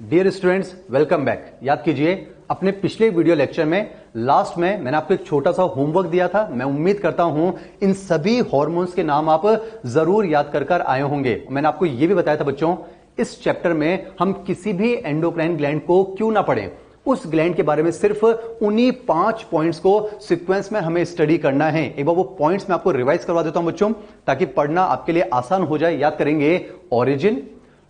Dear students, welcome back. याद कीजिए, अपने पिछले वीडियो लेक्चर में लास्ट में मैंने आपको एक छोटा सा होमवर्क दिया था। मैं उम्मीद करता हूं इन सभी हार्मोन्स के नाम आप जरूर याद कर आए होंगे। मैंने आपको यह भी बताया था बच्चों, इस चैप्टर में हम किसी भी एंडोक्राइन ग्लैंड को क्यों ना पढ़ें, उस ग्लैंड के बारे में सिर्फ उन्हीं 5 पॉइंट्स को सीक्वेंस में हमें स्टडी करना है। एक बार वो पॉइंट्स मैं आपको रिवाइज करवा देता हूं बच्चों, ताकि पढ़ना आपके लिए आसान हो जाए। याद करेंगे, ओरिजिन,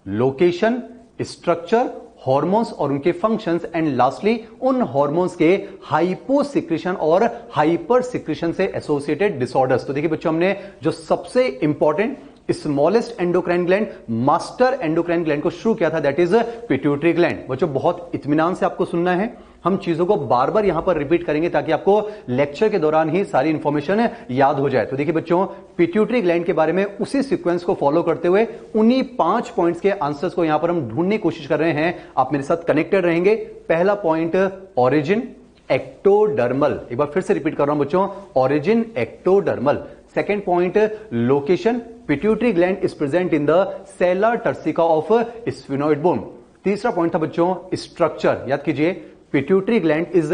लोकेशन, स्ट्रक्चर, हार्मोन्स और उनके फंक्शंस, एंड लास्टली उन हार्मोन्स के हाइपो सिक्रेशन और हाइपर सिक्रेशन से एसोसिएटेड डिसऑर्डर्स। तो देखिए बच्चों, हमने जो सबसे important smallest endocrine gland, master endocrine gland को शुरू किया था, दैट इज पिट्यूटरी ग्लैंड। बच्चों बहुत इत्मीनान से आपको सुनना है, हम चीजों को बार बार यहां पर रिपीट करेंगे ताकि आपको लेक्चर के दौरान ही सारी इंफॉर्मेशन याद हो जाए। तो देखिए बच्चों, पिट्यूटरी ग्लैंड के बारे में उसी सीक्वेंस को फॉलो करते हुए उन्हीं 5 पॉइंट्स के आंसर्स को यहां पर हम ढूंढने की कोशिश कर रहे हैं। आप मेरे साथ कनेक्टेड रहेंगे। पहला पॉइंट, ओरिजिन एक्टोडर्मल। एक बार फिर से रिपीट कर रहा हूं बच्चों, origin ectodermal. Second point, location, pituitary gland is present in the sella turcica of sphenoid bone. तीसरा पॉइंट था बच्चों, स्ट्रक्चर। याद कीजिए, pituitary gland is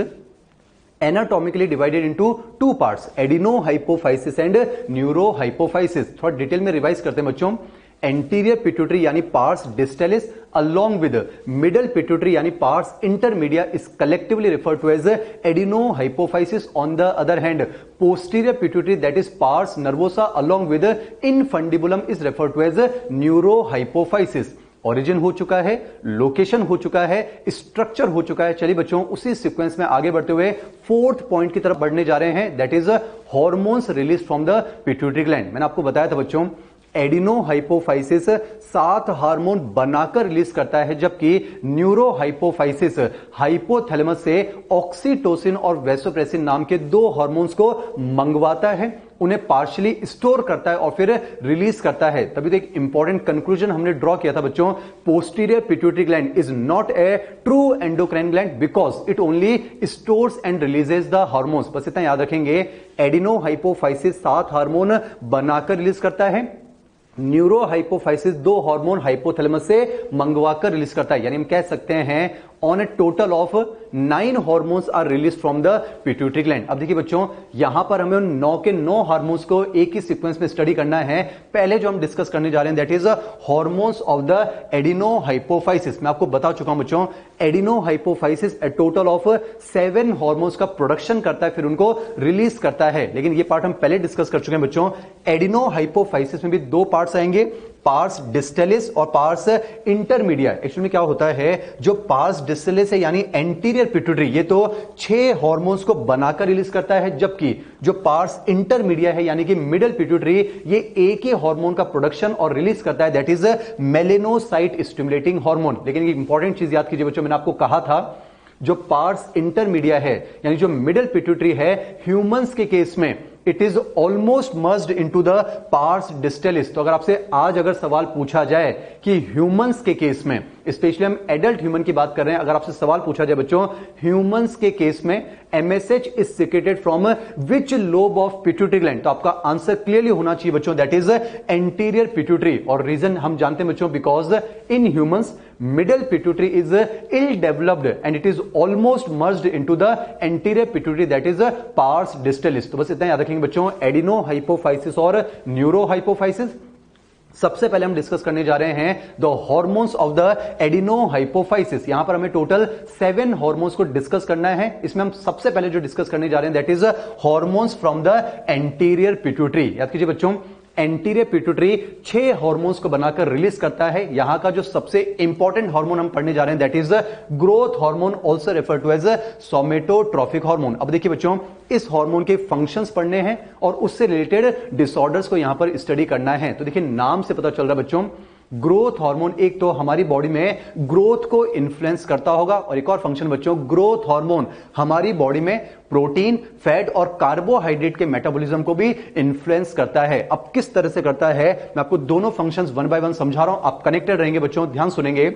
anatomically divided into 2 parts, adenohypophysis and neurohypophysis. थोड़ा डिटेल में रिवाइज करते हैं बच्चों। एंटीरियर पिट्यूटरी यानी pars distalis along with middle pituitary यानी parts intermedia is collectively referred to as adenohypophysis. On the other hand, posterior pituitary, that is pars nervosa along with infundibulum, is referred to as neurohypophysis. Origin हो चुका है, location हो चुका है, structure हो चुका है। चलिए बच्चों, उसी सीक्वेंस में आगे बढ़ते हुए 4th पॉइंट की तरफ बढ़ने जा रहे हैं, that is hormones release from the pituitary gland. मैंने आपको बताया था बच्चों, एडिनोहाइपोफाइसिस 7 हार्मोन बनाकर रिलीज करता है, जबकि न्यूरोहाइपोफाइसिस हाइपोथैलेमस से ऑक्सीटोसिन और वेसोप्रेसिन नाम के 2 हार्मोन्स को मंगवाता है, उन्हें पार्शियली स्टोर करता है और फिर रिलीज करता है। तभी तो एक इंपॉर्टेंट कंक्लूजन हमने ड्रॉ किया था बच्चों, posterior pituitary gland is not a true endocrine gland because it only stores and releases the hormones. बस इतना याद रखेंगे, एडिनोहाइपोफाइसिस 7 हार्मोन बनाकर रिलीज करता है, न्यूरोहाइपोफाइसिस 2 हार्मोन हाइपोथैलेमस से मंगवाकर रिलीज करता है। यानी हम कह सकते हैं on a total of 9 hormones are release from the pituitary gland. अब देखिए बच्चों, यहां पर हमें 9 के 9 हार्मोन्स को एक ही सीक्वेंस में स्टडी करना है। पहले जो हम डिस्कस करने जा रहे हैं, that is hormones of the adenohypophysis. मैं आपको बता चुका हूं बच्चों, adenohypophysis a total of 7 hormones का प्रोडक्शन करता है, फिर उनको रिलीज करता है। लेकिन ये पार्ट हम पहले डिस्कस कर चुके हैं बच्चों। एडिनोहाइपोफाइसिस में भी 2 पार्ट्स आएंगे, पार्स डिस्टेलिस और पार्स इंटरमीडिया। एक्चुअली में क्या होता है, जो पार्स डिस्टेलिस है यानी एंटीरियर पिट्यूटरी, ये तो 6 हार्मोन्स को बनाकर रिलीज करता है, जबकि जो पार्स इंटरमीडिया है यानी कि मिडिल पिट्यूटरी, ये एक ही हार्मोन का प्रोडक्शन और रिलीज करता है, that is melanocyte stimulating hormone. लेकिन एक इंपॉर्टेंट चीज याद कीजिए बच्चों, मैंने आपको कहा था, जो पार्स इंटरमीडिया है यानी जो मिडिल पिट्यूटरी है, ह्यूमंस के केस में it is almost merged into the pars distalis. तो अगर आपसे आज अगर सवाल पूछा जाए कि ह्यूमंस के केस में, स्पेशली हम एडल्ट ह्यूमन की बात कर रहे हैं, अगर आपसे सवाल पूछा जाए बच्चों, ह्यूमंस के केस में MSH is secreted from which lobe of pituitary gland, तो आपका आंसर क्लियरली होना चाहिए बच्चों, दैट इज एंटीरियर पिट्यूटरी। और रीजन हम जानते हैं बच्चों, because in humans middle pituitary is ill developed and it is almost merged into the anterior pituitary, that is pars distalis. तो बस इतना याद रखेंगे बच्चों, एडिनोहाइपोफाइसिस और न्यूरोहाइपोफाइसिस। सबसे पहले हम डिस्कस करने जा रहे हैं द हार्मोन्स ऑफ द एडिनोहाइपोफाइसिस। यहां पर हमें टोटल 7 हार्मोन्स को डिस्कस करना है। इसमें हम सबसे पहले जो डिस्कस करने जा रहे हैं, that is hormones from the anterior pituitary. याद कीजिए बच्चों, एंटीरियर पिट्यूटरी 6 हार्मोन्स को बनाकर रिलीज करता है। यहां का जो सबसे इंपॉर्टेंट हार्मोन हम पढ़ने जा रहे हैं, that is growth hormone, also refer to as somatotrophic hormone. अब देखिए बच्चों, इस हार्मोन के फंक्शंस पढ़ने हैं और उससे रिलेटेड डिसऑर्डर्स को यहां पर स्टडी करना है। तो देखिए, नाम से पता चल रहा है बच्चों, ग्रोथ हार्मोन एक तो हमारी बॉडी में ग्रोथ को इन्फ्लुएंस करता होगा, और एक और फंक्शन बच्चों, ग्रोथ हार्मोन हमारी बॉडी में प्रोटीन, फैट और कार्बोहाइड्रेट के मेटाबॉलिज्म को भी इन्फ्लुएंस करता है। अब किस तरह से करता है, मैं आपको दोनों फंक्शंस 1 बाय 1 समझा रहा हूं, आप कनेक्टेड रहेंगे बच्चों, ध्यान सुनेंगे।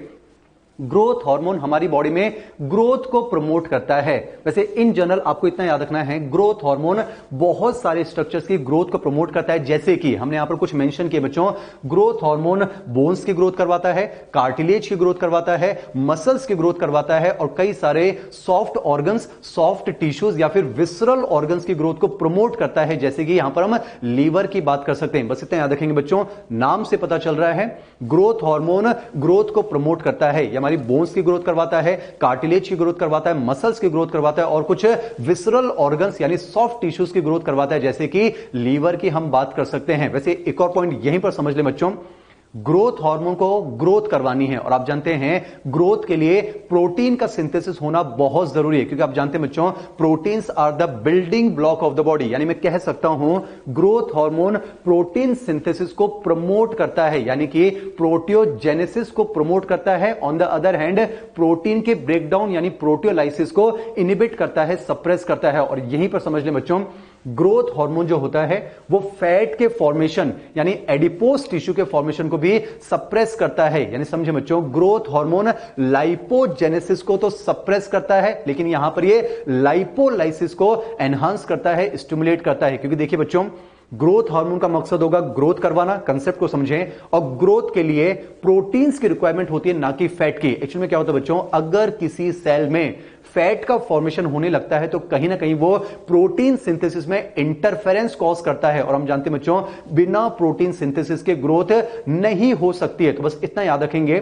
ग्रोथ हार्मोन हमारी बॉडी में ग्रोथ को प्रमोट करता है। वैसे इन जनरल आपको इतना याद रखना है, ग्रोथ हार्मोन बहुत सारे स्ट्रक्चर्स की ग्रोथ को प्रमोट करता है, जैसे कि हमने यहां पर कुछ मेंशन किए बच्चों। ग्रोथ हार्मोन बोन्स की ग्रोथ करवाता है, कार्टिलेज की ग्रोथ करवाता है, मसल्स की ग्रोथ करवाता है और कई सारे सॉफ्ट ऑर्गन्स, सॉफ्ट टिश्यूज या फिर विसरल ऑर्गन्स की ग्रोथ को प्रमोट करता है, जैसे कि यहां पर हम लीवर की बात कर सकते हैं। बस इतना याद रखेंगे बच्चों, नाम से पता चल रहा है ग्रोथ हार्मोन ग्रोथ को प्रमोट करता है। हमारी बोन्स की ग्रोथ करवाता है, कार्टिलेज की ग्रोथ करवाता है, मसल्स की ग्रोथ करवाता है और कुछ विसरल ऑर्गन्स यानी सॉफ्ट टिश्यूज की ग्रोथ करवाता है, जैसे कि लीवर की हम बात कर सकते हैं। वैसे एक और पॉइंट यहीं पर समझ ले बच्चों, ग्रोथ हार्मोन को ग्रोथ करवानी है और आप जानते हैं ग्रोथ के लिए प्रोटीन का सिंथेसिस होना बहुत जरूरी है, क्योंकि आप जानते हैं बच्चों proteins are the building block of the body. यानी मैं कह सकता हूं ग्रोथ हार्मोन प्रोटीन सिंथेसिस को प्रमोट करता है, यानी कि प्रोटियोजेनेसिस को प्रमोट करता है। On the other hand protein के ब्रेकडाउन यानी प्रोटियोलाइसिस को इनिबिट करता है, सप्रेस करता है। और यहीं पर समझ लें बच्चों, ग्रोथ हार्मोन जो होता है वो फैट के फॉर्मेशन यानी एडिपोज टिश्यू के फॉर्मेशन को भी सप्रेस करता है। यानी समझे बच्चों, ग्रोथ हार्मोन लाइपोजेनेसिस को तो सप्रेस करता है, लेकिन यहां पर ये लाइपोलाइसिस को एनहांस करता है, स्टिमुलेट करता है। क्योंकि देखिए बच्चों, ग्रोथ हार्मोन का मकसद होगा ग्रोथ करवाना, कंसेप्ट को समझें। और ग्रोथ के लिए प्रोटीन्स की रिक्वायरमेंट होती है, ना कि फैट की। एक्चुअली में क्या होता है बच्चों, अगर किसी सेल में फैट का फॉर्मेशन होने लगता है तो कहीं ना कहीं वो प्रोटीन सिंथेसिस में इंटरफेरेंस कॉज करता है, और हम जानते हैं बच्चों बिना प्रोटीन सिंथेसिस के ग्रोथ नहीं हो सकती है। तो बस इतना याद रखेंगे,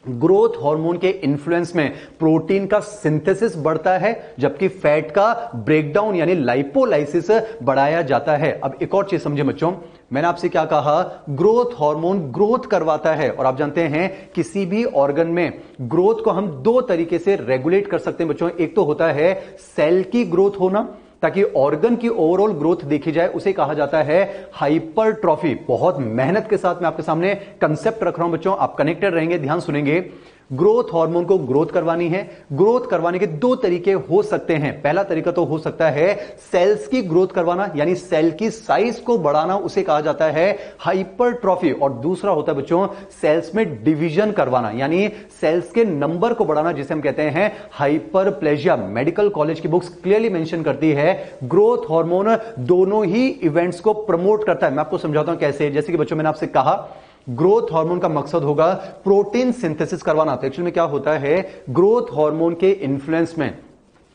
ग्रोथ हार्मोन के इन्फ्लुएंस में प्रोटीन का सिंथेसिस बढ़ता है, जबकि फैट का ब्रेकडाउन यानी लाइपोलाइसिस बढ़ाया जाता है। अब एक और चीज समझे बच्चों, मैंने आपसे क्या कहा, ग्रोथ हार्मोन ग्रोथ करवाता है। और आप जानते हैं किसी भी ऑर्गन में ग्रोथ को हम दो तरीके से रेगुलेट कर सकते हैं बच्चों। एक तो होता है सेल की ग्रोथ होना, ताकि ऑर्गन की ओवरऑल ग्रोथ देखी जाए, उसे कहा जाता है हाइपरट्रॉफी। बहुत मेहनत के साथ मैं आपके सामने कंसेप्ट रख रहा हूं बच्चों, आप कनेक्टेड रहेंगे, ध्यान सुनेंगे। ग्रोथ हार्मोन को ग्रोथ करवानी है, ग्रोथ करवाने के दो तरीके हो सकते हैं। पहला तरीका तो हो सकता है सेल्स की ग्रोथ करवाना, यानी सेल की साइज को बढ़ाना, उसे कहा जाता है हाइपरट्रॉफी। और दूसरा होता है बच्चों सेल्स में डिवीजन करवाना, यानी सेल्स के नंबर को बढ़ाना, जिसे हम कहते हैं हाइपरप्लेजिया। मेडिकल कॉलेज की बुक्स क्लियरली मेंशन करती है ग्रोथ हार्मोन दोनों ही इवेंट्स को प्रमोट करता है। मैं आपको समझाता हूं कैसे। जैसे कि बच्चों मैंने आपसे कहा ग्रोथ हार्मोन का मकसद होगा प्रोटीन सिंथेसिस करवाना। तो एक्चुअली में क्या होता है, ग्रोथ हार्मोन के इन्फ्लुएंस में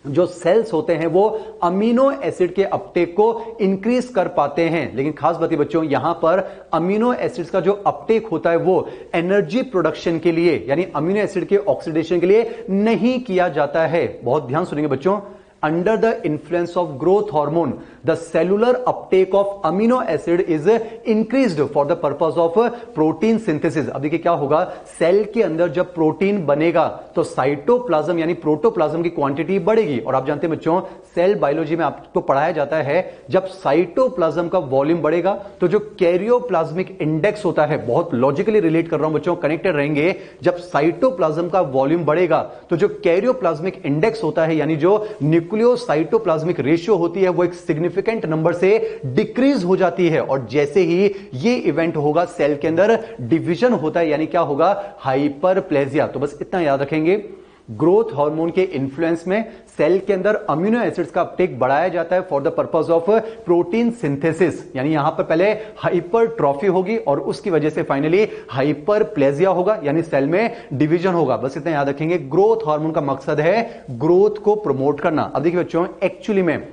जो सेल्स होते हैं वो अमीनो एसिड के अपटेक को इंक्रीज कर पाते हैं। लेकिन खास बात बच्चों, यहां पर अमीनो एसिड्स का जो अपटेक होता है वो एनर्जी प्रोडक्शन के लिए यानी अमीनो एसिड के ऑक्सीडेशन के लिए नहीं किया जाता है। बहुत ध्यान सुनेंगे बच्चों, under the influence of growth hormone the cellular uptake of amino acid is increased for the purpose of protein synthesis। अब देखिए क्या होगा, सेल के अंदर जब प्रोटीन बनेगा तो साइटोप्लाज्म यानी प्रोटोप्लाज्म की क्वांटिटी बढ़ेगी। और आप जानते हैं बच्चों सेल बायोलॉजी में आपको पढ़ाया जाता है जब साइटोप्लाज्म का वॉल्यूम बढ़ेगा तो जो कैरियोप्लाज्मिक इंडेक्स होता है, बहुत लॉजिकली रिलेट कर रहा हूं बच्चों, कनेक्टेड रहेंगे। जब साइटोप्लाज्म का वॉल्यूम बढ़ेगा तो जो कैरियोप्लाज्मिक इंडेक्स होता है यानी जो न्यूक्लियोसाइटोप्लाज्मिक रेशियो होती है वो एक सिग्निफिकेंट नंबर से डिक्रीज हो जाती है। और जैसे ही ये इवेंट होगा सेल के अंदर डिवीजन होता है, यानी क्या होगा, हाइपरप्लेजिया। तो बस इतना याद रखेंगे, ग्रोथ हार्मोन के इन्फ्लुएंस में सेल के अंदर अमीनो एसिड्स का अपटेक बढ़ाया जाता है for the purpose of protein synthesis. यानी यहां पर पहले हाइपरट्रॉफी होगी और उसकी वजह से फाइनली हाइपरप्लेजिया होगा, यानी सेल में डिवीजन होगा। बस इतना याद रखेंगे, ग्रोथ हार्मोन का मकसद है ग्रोथ को प्रमोट करना। अब देखिए बच्चों, एक्चुअली में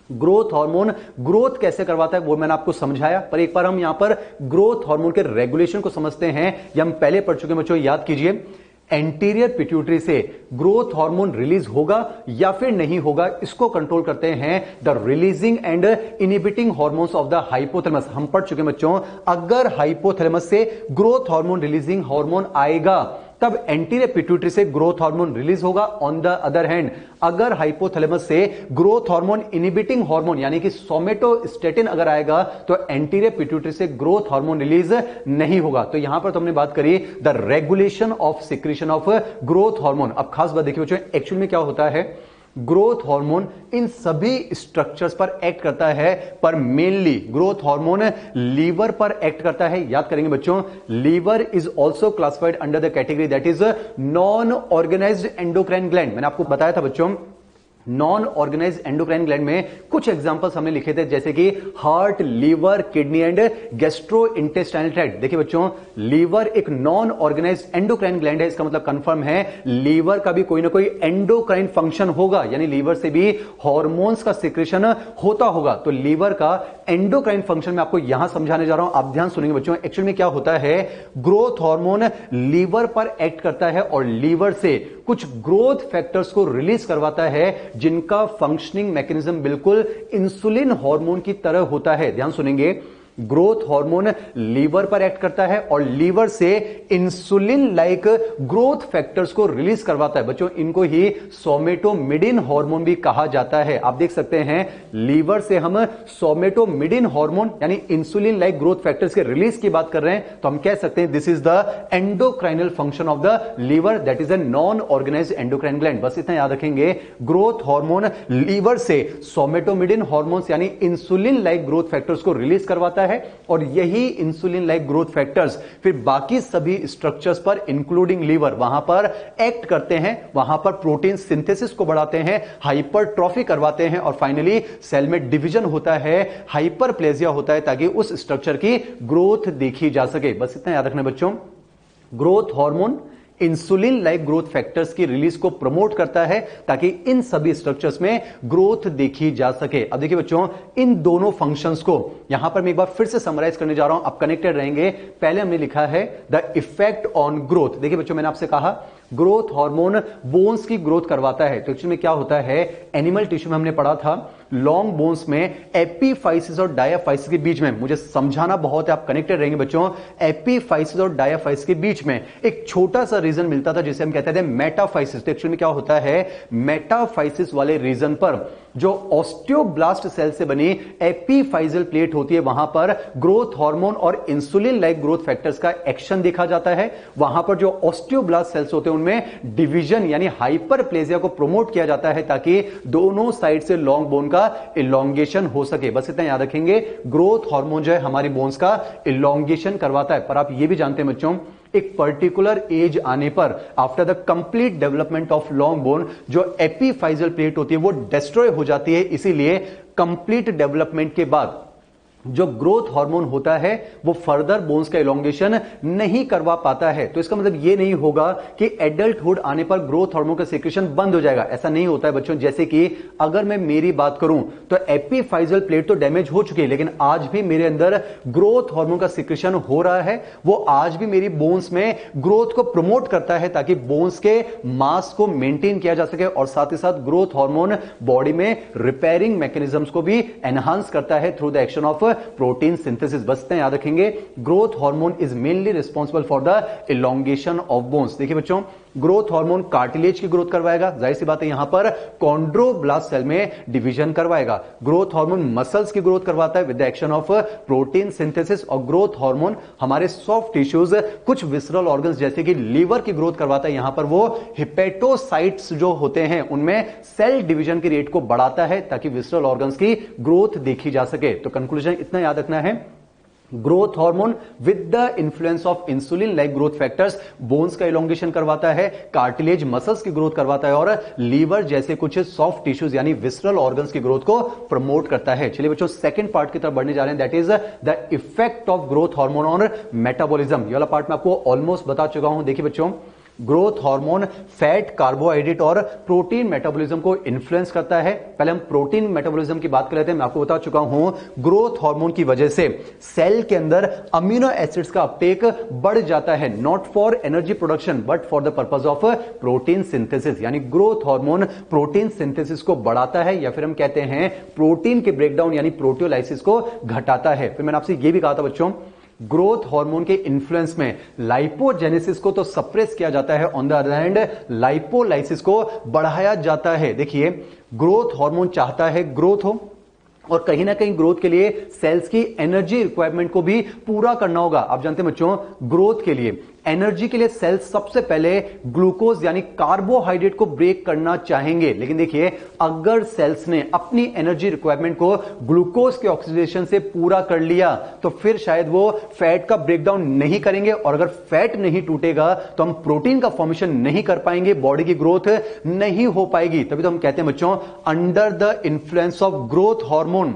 ग्रोथ हार्मोन ग्रोथ कैसे करवाता है वो मैंने आपको समझाया, पर एक बार हम यहां पर ग्रोथ हार्मोन के रेगुलेशन को समझते हैं। ये हम पहले पढ़ चुके हैं बच्चों, याद कीजिए। एंटीरियर पिट्यूटरी से ग्रोथ हार्मोन रिलीज होगा या फिर नहीं होगा, इसको कंट्रोल करते हैं the releasing and inhibiting hormones of the hypothalamus. हम पढ़ चुके हैं बच्चों, अगर हाइपोथैलेमस से ग्रोथ हार्मोन रिलीजिंग हार्मोन आएगा तब एंटीरियर पिट्यूटरी से ग्रोथ हार्मोन रिलीज होगा। ऑन द अदर हैंड अगर हाइपोथैलेमस से ग्रोथ हार्मोन इनिबिटिंग हार्मोन यानी कि सोमेटोस्टेटिन अगर आएगा तो एंटीरियर पिट्यूटरी से ग्रोथ हार्मोन रिलीज नहीं होगा। तो यहां पर तो हमने बात करी the regulation of secretion of growth hormone. अब खास बात देखिए बच्चों, एक्चुअल में क्या होता है, ग्रोथ हार्मोन इन सभी स्ट्रक्चर्स पर एक्ट करता है, पर मेनली ग्रोथ हार्मोन लीवर पर एक्ट करता है। याद करेंगे बच्चों, liver is also classified under the category that is non organised endocrine gland. मैंने आपको बताया था बच्चों, नॉन ऑर्गेनाइज्ड एंडोक्राइन ग्लैंड में कुछ एग्जांपल्स हमने लिखे थे, जैसे कि heart, liver, kidney and gastrointestinal tract. देखिए बच्चों, लीवर एक नॉन ऑर्गेनाइज्ड एंडोक्राइन ग्लैंड है, इसका मतलब कंफर्म है लीवर का भी कोई ना कोई एंडोक्राइन फंक्शन होगा, यानी लीवर से भी हार्मोन्स का सिक्रेशन होता होगा। तो लीवर का एंडोक्राइन फंक्शन मैं आपको यहां समझाने जा रहा हूं, आप ध्यान सुनेंगे बच्चों। एक्चुअली में क्या होता है, ग्रोथ हार्मोन लीवर पर एक्ट करता है और लीवर से कुछ ग्रोथ फैक्टर्स को रिलीज करवाता है, जिनका फंक्शनिंग मैकेनिज्म बिल्कुल इंसुलिन हार्मोन की तरह होता है। ध्यान सुनेंगे, ग्रोथ हार्मोन लीवर पर एक्ट करता है और लीवर से इंसुलिन लाइक ग्रोथ फैक्टर्स को रिलीज करवाता है। बच्चों, इनको ही सोमेटोमिडिन हार्मोन भी कहा जाता है। आप देख सकते हैं, लीवर से हम सोमेटोमिडिन हार्मोन यानी इंसुलिन लाइक ग्रोथ फैक्टर्स के रिलीज की बात कर रहे हैं, तो हम कह सकते हैं this is the endocrinal function of the liver, that is a non organised endocrine gland. बस इतना याद रखेंगे, ग्रोथ हार्मोन लीवर से सोमेटोमिडिन हार्मोन्स यानी इंसुलिन लाइक ग्रोथ फैक्टर्स को रिलीज करवाता है और यही इंसुलिन लाइक ग्रोथ फैक्टर्स फिर बाकी सभी स्ट्रक्चर्स पर इंक्लूडिंग लीवर वहां पर एक्ट करते हैं, वहां पर प्रोटीन सिंथेसिस को बढ़ाते हैं, हाइपरट्रॉफी करवाते हैं और फाइनली सेल में डिवीजन होता है, हाइपरप्लेजिया होता है, ताकि उस स्ट्रक्चर की ग्रोथ देखी जा सके। बस इतना याद रखना बच्चों, growth hormone insulin like growth factors की रिलीज को प्रमोट करता है ताकि इन सभी स्ट्रक्चर्स में ग्रोथ देखी जा सके। अब देखिए बच्चों, इन दोनों फंक्शंस को यहां पर मैं एक बार फिर से समराइज करने जा रहा हूं, आप कनेक्टेड रहेंगे। पहले हमने लिखा है द इफेक्ट ऑन ग्रोथ। देखिए बच्चों, मैंने आपसे कहा ग्रोथ हार्मोन बोन्स की ग्रोथ करवाता है, तो एक्चुअली में क्या होता है, एनिमल टिश्यू में हमने पढ़ा था लॉन्ग बोन्स में एपीफाइसिस और डायाफाइसिस के बीच में, मुझे समझाना बहुत है, आप कनेक्टेड रहेंगे बच्चों, एपीफाइसिस और डायाफाइसिस के बीच में एक छोटा सा रीजन मिलता था जिसे हम कहते थे मेटाफाइसिस। तो एक्चुअली में क्या होता है, मेटाफाइसिस वाले रीजन पर जो ऑस्टियोब्लास्ट सेल से बनी एपीफाइजल प्लेट होती है, वहां पर ग्रोथ हार्मोन और इंसुलिन लाइक ग्रोथ फैक्टर्स का एक्शन देखा जाता है। वहां पर जो ऑस्टियोब्लास्ट सेल्स होते हैं उनमें डिवीजन यानी हाइपरप्लेजिया को प्रमोट किया जाता है ताकि दोनों साइड से लॉन्ग बोन का इलॉन्गेशन हो सके। बस इतना याद रखेंगे, ग्रोथ हार्मोन जो है हमारी बोन्स का इलॉन्गेशन करवाता है। पर आप ये भी जानते हैं बच्चों, एक पर्टिकुलर एज आने पर after the complete development of long bone जो एपीफाइजल प्लेट होती है वो डिस्ट्रॉय हो जाती है, इसीलिए कंप्लीट डेवलपमेंट के बाद जो ग्रोथ हार्मोन होता है वो फर्दर बोन्स का इलॉन्गेशन नहीं करवा पाता है। तो इसका मतलब ये नहीं होगा कि एडल्टहुड आने पर ग्रोथ हार्मोन का सिक्रेशन बंद हो जाएगा, ऐसा नहीं होता है बच्चों। जैसे कि अगर मैं मेरी बात करूं तो एपीफाइजल प्लेट तो डैमेज हो चुकी है, लेकिन आज भी मेरे अंदर ग्रोथ हार्मोन का सिक्रेशन हो रहा है, वो आज भी मेरी बोन्स में ग्रोथ को प्रमोट करता है ताकि बोन्स के मास को मेंटेन किया जा सके और साथ ही साथ ग्रोथ हार्मोन बॉडी में रिपेयरिंग मैकेनिज्म्स को भी एनहांस करता है through the action of protein synthesis. बस याद रखेंगे, growth hormone is mainly responsible for the elongation of bones. देखिए बच्चों, ग्रोथ हार्मोन कार्टिलेज की ग्रोथ करवाएगा, जाहिर सी बात है यहां पर कॉन्ड्रोब्लास्ट सेल में डिवीजन करवाएगा। ग्रोथ हार्मोन मसल्स की ग्रोथ करवाता है with the action of protein synthesis और ग्रोथ हार्मोन हमारे सॉफ्ट टिश्यूज, कुछ विसरल ऑर्गन्स जैसे कि लीवर की ग्रोथ करवाता है। यहां पर वो हिपेटोसाइट्स जो होते हैं उनमें सेल डिवीजन की रेट को बढ़ाता है ताकि विसरल ऑर्गन्स की ग्रोथ देखी जा सके। तो कंक्लूजन इतना याद रखना है, growth hormone with the influence of insulin like growth factors bones का इलॉन्गेशन करवाता है, कार्टिलेज मसल्स की ग्रोथ करवाता है और लीवर जैसे कुछ सॉफ्ट टिश्यूज यानी विसरल ऑर्गन्स की ग्रोथ को प्रमोट करता है। चलिए बच्चों, सेकंड पार्ट की तरफ बढ़ने जा रहे हैं, that is the effect of growth hormone on metabolism. ये वाला पार्ट मैं आपको ऑलमोस्ट बता चुका हूं। देखिए बच्चों, ग्रोथ हार्मोन फैट, कार्बोहाइड्रेट और प्रोटीन मेटाबॉलिज्म को इन्फ्लुएंस करता है। पहले हम प्रोटीन मेटाबॉलिज्म की बात कर लेते हैं। मैं आपको बता चुका हूं, ग्रोथ हार्मोन की वजह से सेल के अंदर अमीनो एसिड्स का अपटेक बढ़ जाता है, not for energy production but for the purpose of protein synthesis. यानी ग्रोथ हार्मोन प्रोटीन सिंथेसिस को बढ़ाता है या फिर हम कहते हैं प्रोटीन के ब्रेकडाउन यानी प्रोटियोलाइसिस को घटाता है। फिर मैंने आपसे यह भी कहा था बच्चों, ग्रोथ हार्मोन के इन्फ्लुएंस में लाइपोजेनेसिस को तो सप्रेस किया जाता है, on the other hand lipolysis को बढ़ाया जाता है। देखिए, ग्रोथ हार्मोन चाहता है ग्रोथ हो और कहीं ना कहीं ग्रोथ के लिए सेल्स की एनर्जी रिक्वायरमेंट को भी पूरा करना होगा। आप जानते हैं बच्चों, ग्रोथ के लिए एनर्जी के लिए सेल्स सबसे पहले ग्लूकोज यानी कार्बोहाइड्रेट को ब्रेक करना चाहेंगे। लेकिन देखिए, अगर सेल्स ने अपनी एनर्जी रिक्वायरमेंट को ग्लूकोज के ऑक्सीडेशन से पूरा कर लिया तो फिर शायद वो फैट का ब्रेकडाउन नहीं करेंगे, और अगर फैट नहीं टूटेगा तो हम प्रोटीन का फॉर्मेशन नहीं कर पाएंगे, बॉडी की ग्रोथ नहीं हो पाएगी। तभी तो हम कहते हैं बच्चों, under the influence of growth hormone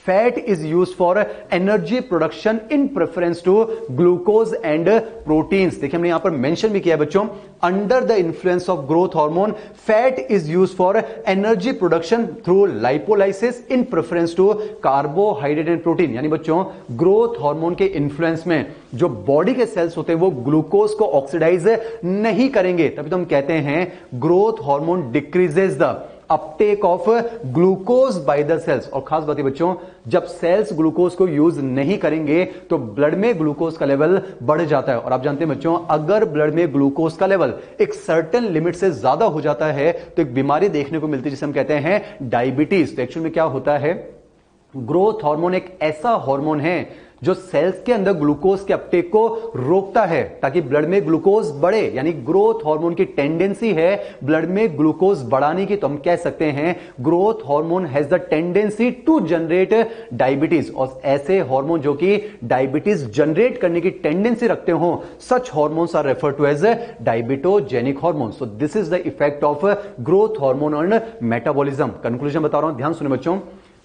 fat is used for energy production in preference to glucose and proteins. देखिए, हमने यहां पर मेंशन भी किया है बच्चों, under the influence of growth hormone fat is used for energy production through lipolysis in preference to carbohydrate and protein. यानी बच्चों, ग्रोथ हार्मोन के इन्फ्लुएंस में जो बॉडी के सेल्स होते हैं वो ग्लूकोज को ऑक्सीडाइज नहीं करेंगे। तभी तो हम कहते हैं growth hormone decreases the uptake of glucose by the cells. और खास बात है बच्चों, जब सेल्स ग्लूकोज को यूज नहीं करेंगे तो ब्लड में ग्लूकोज का लेवल बढ़ जाता है। और आप जानते हैं बच्चों, अगर ब्लड में ग्लूकोज का लेवल एक सर्टेन लिमिट से ज्यादा हो जाता है तो एक बीमारी देखने को मिलती है जिसे हम कहते हैं डायबिटीज। तो एक्चुअल में क्या होता है, ग्रोथ हार्मोन एक ऐसा हार्मोन है जो सेल्स के अंदर ग्लूकोज के अपटेक को रोकता है ताकि ब्लड में ग्लूकोज बढ़े। यानी ग्रोथ हार्मोन की टेंडेंसी है ब्लड में ग्लूकोज बढ़ाने की। तो हम कह सकते हैं growth hormone has the tendency to generate diabetes. और ऐसे हार्मोन जो कि डायबिटीज जनरेट करने की टेंडेंसी रखते हो, such hormones are referred to as diabetogenic hormone. So this is the effect of growth hormone on metabolism. Conclusion बता रहा हूं, ध्यान सुने बच्चों।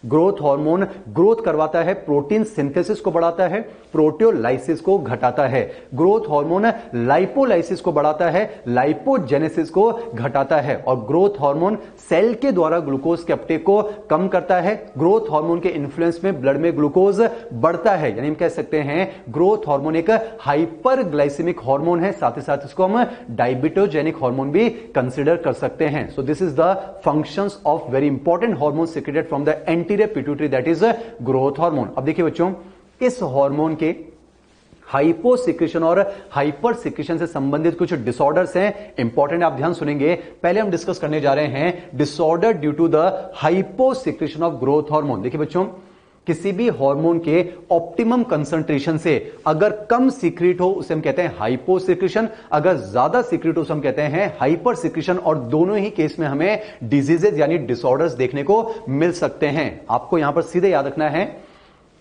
ग्रोथ हार्मोन ग्रोथ करवाता है, प्रोटीन सिंथेसिस को बढ़ाता है, प्रोटियोलाइसिस को घटाता है। ग्रोथ हार्मोन लाइपोलाइसिस को बढ़ाता है, लाइपोजेनेसिस को घटाता है। और ग्रोथ हार्मोन सेल के द्वारा ग्लूकोज के अपटेक को कम करता है। ग्रोथ हार्मोन के इन्फ्लुएंस में ब्लड में ग्लूकोज बढ़ता है। यानी हम कह सकते हैं ग्रोथ हार्मोन एक हाइपरग्लाइसेमिक हार्मोन है, साथ ही साथ इसको हम डायबिटोजेनिक हार्मोन भी कंसिडर कर सकते हैं। सो this is the functions of very important hormone secreted from the anterior pituitary, that is growth hormone. अब देखिए बच्चों, इस हार्मोन के हाइपो सिक्रेशन और हाइपर सिक्रेशन से संबंधित कुछ डिसऑर्डर्स हैं, इंपॉर्टेंट, आप ध्यान सुनेंगे। पहले हम डिस्कस करने जा रहे हैं disorder due to the hyposecretion of growth hormone. देखिए बच्चों, किसी भी हार्मोन के ऑप्टिमम कंसंट्रेशन से अगर कम सीक्रेट हो उसे हम कहते हैं हाइपो सिक्रेशन, अगर ज्यादा सीक्रेट हो उसे हम कहते हैं हाइपर सिक्रेशन। और दोनों ही केस में हमें डिजीजेज यानी डिसऑर्डर्स देखने को मिल सकते हैं। आपको यहां पर सीधे याद रखना है,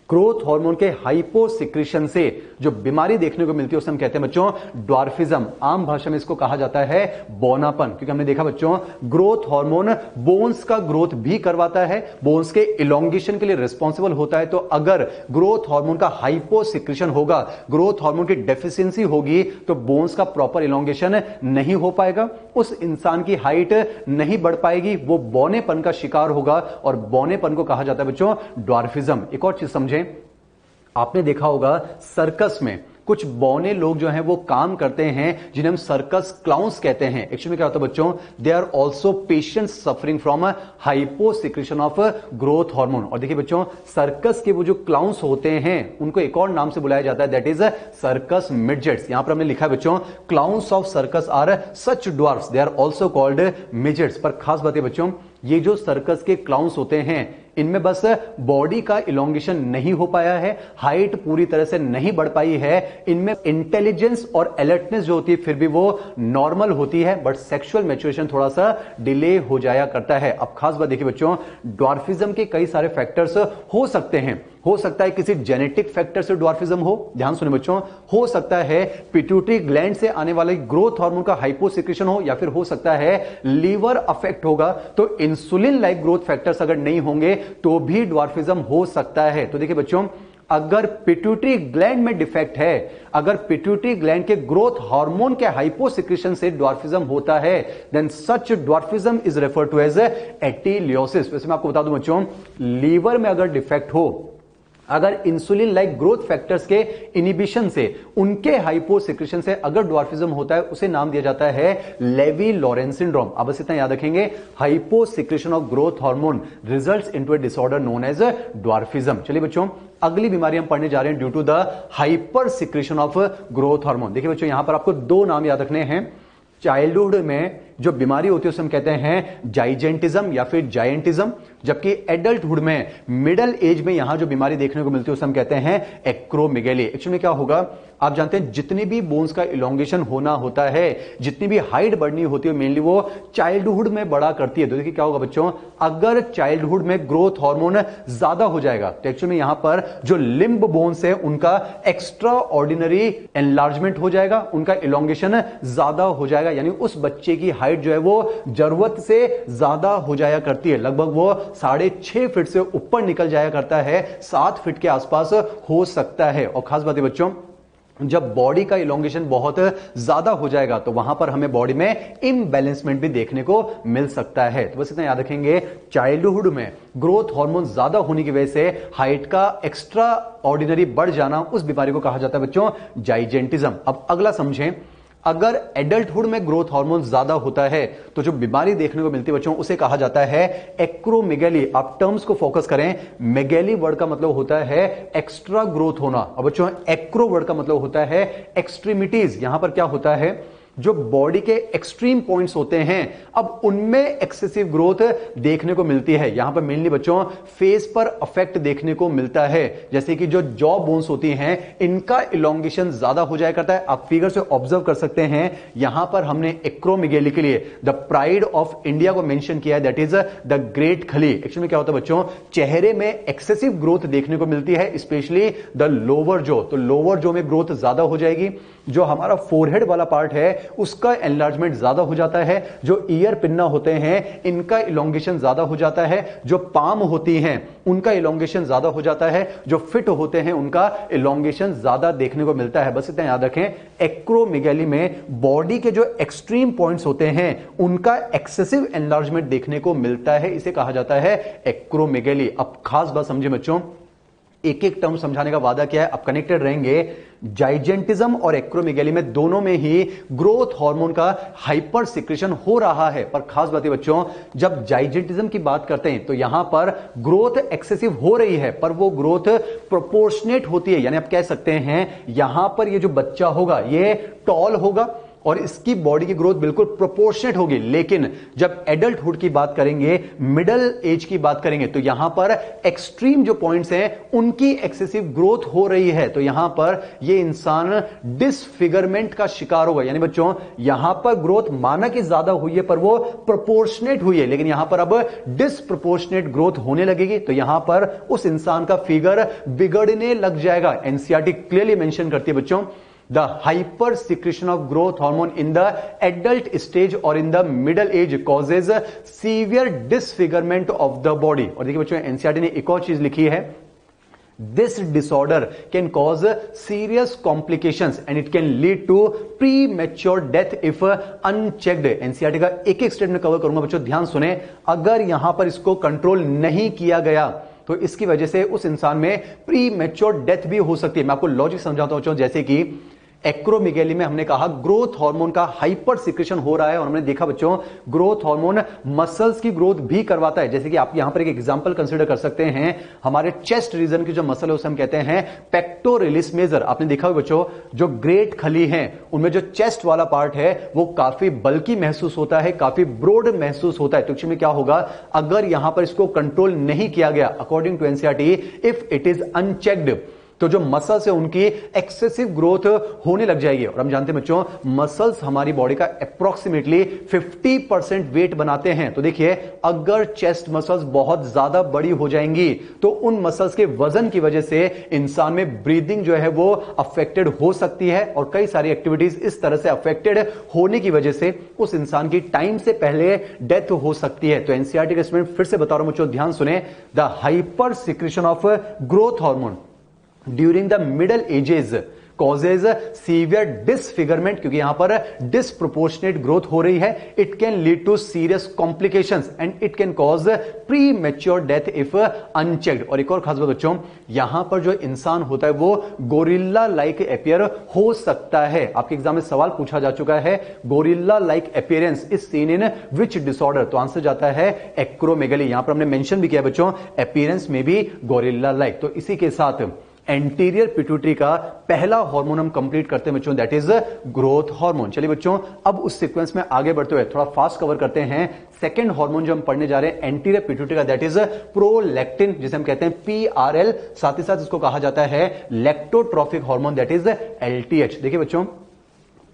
ग्रोथ हार्मोन के हाइपो सिक्रेशन से जो बीमारी देखने को मिलती है उसे हम कहते हैं बच्चों ड्वार्फिज्म। आम भाषा में इसको कहा जाता है बौनापन, क्योंकि हमने देखा बच्चों ग्रोथ हार्मोन बोन्स का ग्रोथ भी करवाता है, बोन्स के इलोंगेशन के लिए रिस्पॉन्सिबल होता है। तो अगर ग्रोथ हार्मोन का हाइपो सिक्रेशन होगा, ग्रोथ हार्मोन की डेफिशिएंसी होगी तो बोन्स का प्रॉपर इलोंगेशन नहीं हो पाएगा, उस इंसान की हाइट नहीं बढ़ पाएगी, वो बौनेपन का शिकार होगा और बौनेपन को कहा जाता है बच्चों ड्वार्फिज्म। एक और चीज समझे, आपने देखा होगा सर्कस में कुछ बौने लोग जो हैं वो काम करते हैं जिन्हें हम सर्कस क्लाउन्स कहते हैं। एक्चुअली में क्या होता है बच्चों, they are also patients suffering from hyposecretion of growth hormone. और देखिए बच्चों, सर्कस के वो जो क्लाउन्स होते हैं उनको एक और नाम से बुलाया जाता है, दैट इज सर्कस मिडजेट्स। यहां पर हमने लिखा है बच्चों, clowns of circus are such dwarfs, they are also called midgets. पर खास बात है बच्चों, ये जो सर्कस के क्लाउन्स होते हैं इनमें बस बॉडी का इलोंगेशन नहीं हो पाया है, हाइट पूरी तरह से नहीं बढ़ पाई है, इनमें इंटेलिजेंस और अलर्टनेस जो होती है फिर भी वो नॉर्मल होती है, बट सेक्सुअल मैच्योरेशन थोड़ा सा डिले हो जाया करता है। अब खास बात देखिए बच्चों, ड्वार्फिज्म के कई सारे फैक्टर्स हो सकते हैं। हो सकता है किसी जेनेटिक फैक्टर से ड्वार्फिज्म हो, ध्यान सुने बच्चों, हो सकता है पिट्यूटरी ग्लैंड से आने वाले ग्रोथ हार्मोन का हाइपोसिक्रेशन हो, या फिर हो सकता है लीवर अफेक्ट होगा। तो इंसुलिन लाइक ग्रोथ फैक्टर्स अगर नहीं होंगे तो भी ड्वार्फिज्म हो सकता है। तो देखिए बच्चों, अगर पिट्यूटरी ग्लैंड में डिफेक्ट है, अगर पिट्यूटरी ग्लैंड के ग्रोथ हार्मोन के हाइपोसिक्रेशन से ड्वार्फिज्म होता है, then such dwarfism is referred to as ateliosis. वैसे मैं आपको बता दूं बच्चों, लीवर में अगर डिफेक्ट हो, अगर इंसुलिन लाइक ग्रोथ फैक्टर्स के इनिबिशन से, उनके हाइपोसिक्रेशन से अगर ड्वार्फिज्म होता है, उसे नाम दिया जाता है लेवी लॉरेंस सिंड्रोम। अब बस इतना याद रखेंगे, hyposecretion of growth hormone results into a disorder known as dwarfism. चलिए बच्चों, अगली बीमारी हम पढ़ने जा रहे हैं due to the hypersecretion of growth hormone. देखिए बच्चों, यहां पर आपको दो नाम याद रखने हैं, चाइल्डहुड में जो बीमारी होती है उसे हम कहते हैं जाइजेंटिज्म या फिर जायंटिज्म, जबकि एडल्टहुड में मिडिल एज में यहां जो बीमारी देखने को मिलती है उसे हम कहते हैं एक्रोमेगेली। एक्चुअली क्या होगा, आप जानते हैं जितनी भी बोन्स का इलोंगेशन होना होता है, जितनी भी हाइट बढ़नी होती है, मेनली वो चाइल्डहुड में बढ़ा करती है। तो देखिए क्या होगा बच्चों, अगर चाइल्डहुड में ग्रोथ हार्मोन ज्यादा हो जाएगा तो एक्चुअली में यहां पर जो लिम्ब बोन्स है उनका एक्स्ट्रा ऑर्डिनरी एनलार्जमेंट हो जाएगा, उनका इलोंगेशन ज्यादा हो जाएगा, यानी उस बच्चे की हाइट जो है वो जरूरत से ज्यादा हो जाया करती है। लगभग वो 6.5 फीट से ऊपर निकल जाया करता है, 7 फीट के आसपास हो सकता है। और खास बात है बच्चों, जब बॉडी का इलोंगेशन बहुत ज्यादा हो जाएगा तो वहां पर हमें बॉडी में इम्बैलेंसमेंट भी देखने को मिल सकता है। तो बस इतना याद रखेंगे, चाइल्डहुड में ग्रोथ हार्मोन ज्यादा होने की वजह से हाइट का एक्स्ट्रा ऑर्डिनरी बढ़ जाना, उस बीमारी को कहा जाता है बच्चों जाइजेंटिज्म। अब अगला समझें, अगर एडल्टहुड में ग्रोथ हार्मोन ज्यादा होता है तो जो बीमारी देखने को मिलती है बच्चों उसे कहा जाता है एक्रोमेगेली। आप टर्म्स को फोकस करें, मेगेली वर्ड का मतलब होता है एक्स्ट्रा ग्रोथ होना, और बच्चों एक्रो वर्ड का मतलब होता है एक्सट्रीमिटीज। यहां पर क्या होता है, जो बॉडी के एक्सट्रीम पॉइंट्स होते हैं अब उनमें एक्सेसिव ग्रोथ देखने को मिलती है। यहां पर मेनली बच्चों फेस पर अफेक्ट देखने को मिलता है, जैसे कि जो जॉ बोन्स होती हैं इनका इलोंगेशन ज्यादा हो जाया करता है। आप फिगर से ऑब्जर्व कर सकते हैं, यहां पर हमने एक्रोमेगेली के लिए द प्राइड ऑफ इंडिया को मेंशन किया है, दैट इज द ग्रेट खली। एक्चुअली क्या होता है बच्चों, चेहरे में एक्सेसिव ग्रोथ देखने को मिलती है, स्पेशली द लोअर जो, तो लोअर जो में ग्रोथ ज्यादा हो जाएगी। जो हमारा फोरहेड वाला पार्ट है उसका एनलार्जमेंट ज्यादा हो जाता है, जो ईयर पिन्ना होते हैं इनका इलोंगेशन ज्यादा हो जाता है, जो पाम होती हैं उनका इलोंगेशन ज्यादा हो जाता है, जो फिट होते हैं उनका इलोंगेशन ज्यादा देखने को मिलता है। बस इतना याद रखें, एक्रोमेगेली में बॉडी के जो एक्सट्रीम पॉइंट्स होते हैं उनका एक्सेसिव एनलार्जमेंट देखने को मिलता है, इसे कहा जाता है एक्रोमेगेली। अब खास बात समझे बच्चों, एक एक टर्म समझाने का वादा किया है, अब कनेक्टेड रहेंगे। जाइजेंटिज्म और एक्रोमेगेली में दोनों में ही ग्रोथ हार्मोन का हाइपर सिक्रेशन हो रहा है, पर खास बात है बच्चों, जब जाइजेंटिज्म की बात करते हैं तो यहां पर ग्रोथ एक्सेसिव हो रही है पर वो ग्रोथ प्रोपोर्शनेट होती है, यानी आप कह सकते हैं यहां पर ये जो बच्चा होगा ये टॉल होगा और इसकी बॉडी की ग्रोथ बिल्कुल प्रोपोर्शनेट होगी। लेकिन जब एडल्टहुड की बात करेंगे, मिडिल एज की बात करेंगे, तो यहां पर एक्सट्रीम जो पॉइंट्स हैं उनकी एक्सेसिव ग्रोथ हो रही है, तो यहां पर ये इंसान डिसफिगरमेंट का शिकार होगा। यानी बच्चों यहां पर ग्रोथ माना कि ज्यादा हुई है पर वो प्रोपोर्शनेट हुई है, लेकिन यहां पर अब डिसप्रोपोर्शनेट ग्रोथ होने लगेगी, तो यहां पर उस इंसान का फिगर बिगड़ने लग जाएगा। एनसीईआरटी क्लियरली मेंशन करती है बच्चों, the hyper secretion of growth hormone in the adult stage or in the middle age causes severe disfigurement of the body। और देखिए बच्चों एनसीईआरटी ने एक और चीज लिखी है, this disorder can cause serious complications and it can lead to premature death if unchecked। NCERT का एक एक स्टेटमेंट कवर करूंगा बच्चों, ध्यान सुने। अगर यहां पर इसको कंट्रोल नहीं किया गया तो इसकी वजह से उस इंसान में प्री मैच्योर डेथ भी हो सकती है। मैं आपको लॉजिक समझाता हूं, जैसे कि एक्रोमेगेली में हमने कहा ग्रोथ हार्मोन का हाइपर सिक्रेशन हो रहा है और हमने देखा बच्चों ग्रोथ हार्मोन मसल्स की ग्रोथ भी करवाता है। जैसे कि आप यहां पर एक एग्जांपल कंसीडर कर सकते हैं, हमारे चेस्ट रीजन की जो मसल है उसे हम कहते हैं पेक्टोरिलिस मेजर। आपने देखा होगा बच्चों, जो ग्रेट खली है उनमें जो चेस्ट वाला पार्ट है वो काफी बल्कि महसूस होता है, काफी ब्रॉड महसूस होता है। तो एक्चुअली में क्या होगा, अगर यहां पर इसको कंट्रोल नहीं किया गया, according to NCERT, if it is unchecked, तो जो मसल्स है उनकी एक्सेसिव ग्रोथ होने लग जाएगी। और हम जानते हैं बच्चों मसल्स हमारी बॉडी का अप्रोक्सीमेटली 50% वेट बनाते हैं। तो देखिए अगर चेस्ट मसल्स बहुत ज्यादा बड़ी हो जाएंगी तो उन मसल्स के वजन की वजह से इंसान में ब्रीदिंग जो है वो अफेक्टेड हो सकती है और कई सारी एक्टिविटीज इस तरह से अफेक्टेड होने की वजह से उस इंसान की टाइम से पहले डेथ हो सकती है। तो एनसीईआरटी का स्टूडेंट फिर से बता रहा हूं बच्चों, ध्यान सुने, the hypersecretion of growth hormone during the middle edges causes severe disfigurement, क्योंकि यहां पर disproportionate growth हो रही है। It can lead to serious complications and it can cause premature death if unchecked। और एक और खास बात बच्चों, यहां पर जो इंसान होता है वो गोरिल्ला लाइक अपीयर हो सकता है। आपके एग्जाम में सवाल पूछा जा चुका है, gorilla like appearance is seen in which disorder, तो आंसर जाता है एक्रोमेगेली। यहां पर हमने मेंशन भी किया बच्चों, अपीयरेंस में भी गोरिल्ला लाइक। तो इसी के साथ एंटीरियर पिट्यूटरी का पहला हार्मोन हम कंप्लीट करते हैं बच्चों, दैट इज ग्रोथ हार्मोन। चलिए बच्चों, अब उस सीक्वेंस में आगे बढ़ते हुए थोड़ा फास्ट कवर करते हैं। सेकंड हार्मोन जो हम पढ़ने जा रहे हैं एंटीरियर पिट्यूटरी का, दैट इज प्रोलैक्टिन, जिसे हम कहते हैं PRL। साथ ही साथ इसको कहा जाता है लैक्टोट्रोफिक हार्मोन, दैट इज LTH। देखिए बच्चों,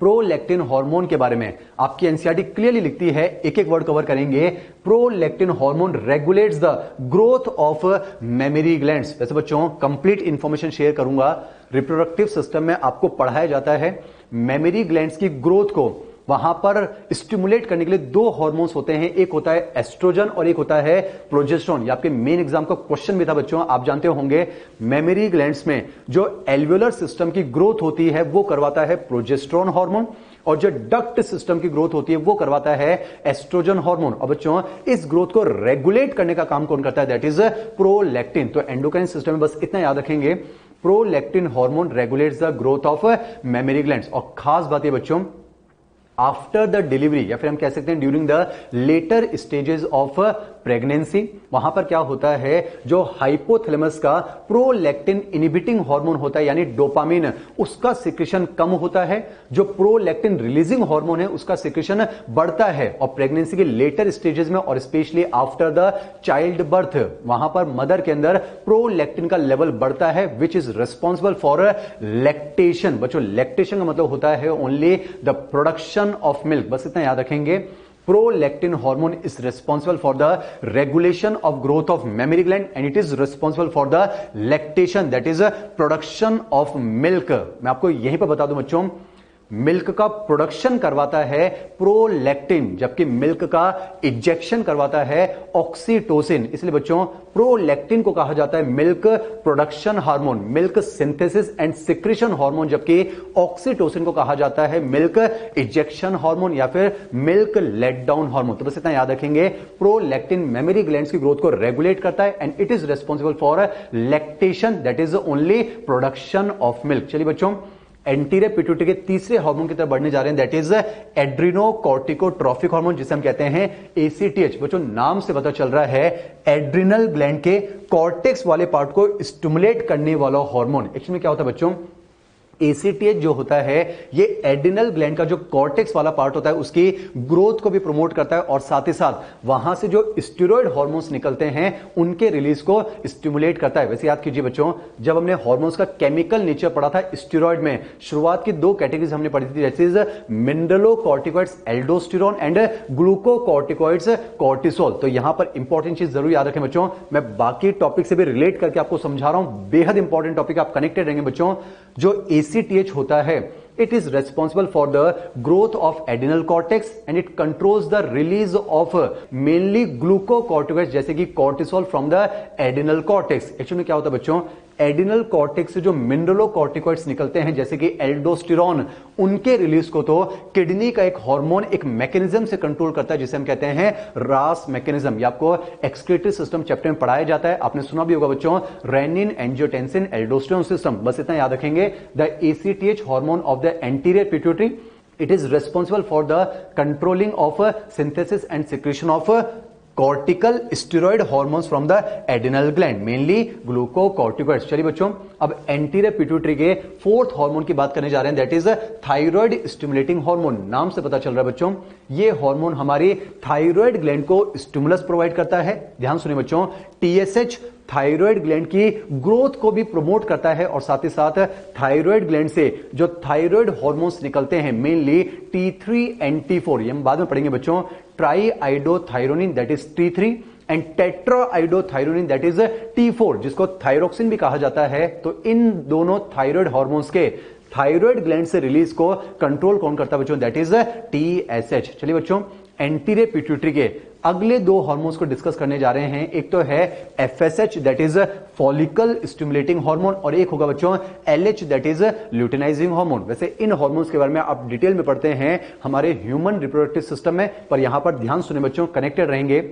प्रोलैक्टिन हार्मोन के बारे में आपकी एनसीईआरटी क्लियरली लिखती है, एक एक वर्ड कवर करेंगे। Prolactin hormone regulates the growth of mammary glands. वैसे बच्चों कंप्लीट इंफॉर्मेशन शेयर करूंगा, रिप्रोडक्टिव सिस्टम में आपको पढ़ाया जाता है मेमोरी ग्लैंड्स की ग्रोथ को वहां पर स्टिमुलेट करने के लिए दो हार्मोन्स होते हैं, एक होता है एस्ट्रोजन और एक होता है प्रोजेस्टेरोन। ये आपके मेन एग्जाम का क्वेश्चन भी था बच्चों, आप जानते होंगे मेमोरी ग्लैंड्स में जो एल्वियोलर सिस्टम की ग्रोथ होती है वो करवाता है प्रोजेस्टेरोन हार्मोन, और जो डक्ट सिस्टम की ग्रोथ होती है वो करवाता है एस्ट्रोजन हार्मोन। और बच्चों इस ग्रोथ को रेगुलेट करने का काम कौन करता है, दैट इज प्रोलैक्टिन। तो एंडोक्राइन सिस्टम में बस इतना याद रखेंगे, prolactin hormone regulates the growth of mammary glands. और खास बात है बच्चों, आफ्टर द डिलीवरी या फिर हम कह सकते हैं during the later stages of pregnancy, वहां पर क्या होता है, जो हाइपोथैलेमस का प्रोलैक्टिन इनहिबिटिंग हार्मोन होता है यानी डोपामिन, उसका सिक्रेशन कम होता है। जो प्रोलैक्टिन रिलीजिंग हार्मोन है उसका सिक्रेशन बढ़ता है। और प्रेगनेंसी के लेटर स्टेजेस में और specially after the child birth, वहां पर मदर के अंदर प्रोलैक्टिन का लेवल बढ़ता है, which is responsible for lactation. बच्चों लैक्टेशन का मतलब होता है only the production of milk, बस इतना याद रखेंगे। Prolactin hormone is responsible for the regulation of growth of memory gland and it is responsible for the lactation, that is production of milk. मैं आपको यहीं पर बता दूं बच्चों, मिल्क का प्रोडक्शन करवाता है प्रोलैक्टिन, जबकि मिल्क का इजेक्शन करवाता है ऑक्सीटोसिन। इसलिए बच्चों प्रोलैक्टिन को कहा जाता है milk production hormone, milk synthesis and secretion hormone, जबकि ऑक्सीटोसिन को कहा जाता है मिल्क इजेक्शन हार्मोन या फिर मिल्क लेट डाउन हार्मोन। तो बस इतना याद रखेंगे, प्रोलैक्टिन मेमोरी ग्लैंड्स की ग्रोथ को रेगुलेट करता है and it is responsible for lactation, that is only production of milk. चलिए बच्चों, एंटीरियर पिट्यूटरी के तीसरे हार्मोन की तरफ बढ़ने जा रहे हैं, दैट इज एड्रिनोकॉर्टिकोट्रोफिक हार्मोन, जिसे हम कहते हैं ACTH। बच्चों नाम से पता चल रहा है एड्रिनल ग्लैंड के कॉर्टेक्स वाले पार्ट को स्टिमुलेट करने वाला हार्मोन। एक्चुअली में क्या होता है बच्चों, ACTH जो होता है ये एड्रिनल ग्लैंड का जो कॉर्टेक्स वाला पार्ट होता है उसकी ग्रोथ को भी प्रमोट करता है और साथ ही साथ वहां से जो स्टेरॉइड हार्मोन्स निकलते हैं उनके रिलीज को स्टिमुलेट करता है। वैसे याद कीजिए बच्चों, जब हमने हार्मोन्स का केमिकल नेचर पढ़ा था स्टेरॉइड में, शुरुआत की दो कैटेगरीज हमने पढ़ी थी, जैसे mineralocorticoids aldosterone and glucocorticoids cortisol. तो यहां पर इंपॉर्टेंट चीज जरूर याद रखें बच्चों, मैं बाकी टॉपिक से भी रिलेट करके आपको समझा रहा हूं, बेहद इंपॉर्टेंट टॉपिक, आप कनेक्टेड रहेंगे बच्चों। जो ACTH होता है it is responsible for the growth of adrenal cortex and it controls the release of mainly glucocorticoids जैसे कि cortisol from the adrenal cortex। Actually में क्या होता है बच्चों, एड्रिनल कॉर्टेक्स से जो मिनरलोकॉर्टिकॉइड्स निकलते हैं जैसे कि एल्डोस्टेरोन, उनके रिलीज को तो किडनी का एक हार्मोन एक मैकेनिज्म से कंट्रोल करता है जिसे हम कहते हैं रास मैकेनिज्म। ये आपको एक्सक्रीटरी सिस्टम चैप्टर में पढ़ाया जाता है, आपने सुना भी होगा बच्चों, रेनिन एंजियोटेंसिन एल्डोस्टेरोन सिस्टम। बस इतना याद रखेंगे, the ACTH hormone of the anterior pituitary, it is responsible for the controlling of synthesis and secretion of cortical steroid hormones from the adrenal gland, mainly glucocorticoids। चलिए बच्चों, अब anterior pituitary के fourth hormone की बात करने जा रहे हैं, that is thyroid stimulating hormone. नाम से पता चल रहा है बच्चों, ये हार्मोन हमारी थायराइड ग्लैंड को स्टिमुलस प्रोवाइड करता है। ध्यान सुनिए बच्चों, TSH थायराइड ग्लैंड की ग्रोथ को भी प्रमोट करता है और साथ ही साथ थायराइड ग्लैंड से जो थायराइड हार्मोन्स निकलते हैं मेनली T3 एंड T4, ये हम बाद में पढ़ेंगे बच्चों, triiodothyronine that is T3 and tetraiodothyronine that is T4, जिसको थायरोक्सिन भी कहा जाता है। तो इन दोनों थायराइड हार्मोन्स के थायराइड ग्लैंड से रिलीज को कंट्रोल कौन करता है बच्चों, दैट इज TSH। चलिए बच्चों, एंटीरियर पिट्यूटरी के अगले दो हार्मोन्स को डिस्कस करने जा रहे हैं, एक तो है FSH that is follicle stimulating hormone और एक होगा बच्चों LH that is luteinizing hormone. वैसे इन हार्मोन्स के बारे में आप डिटेल में पढ़ते हैं हमारे ह्यूमन रिप्रोडक्टिव सिस्टम में, पर यहां पर ध्यान सुने बच्चों, कनेक्टेड रहेंगे,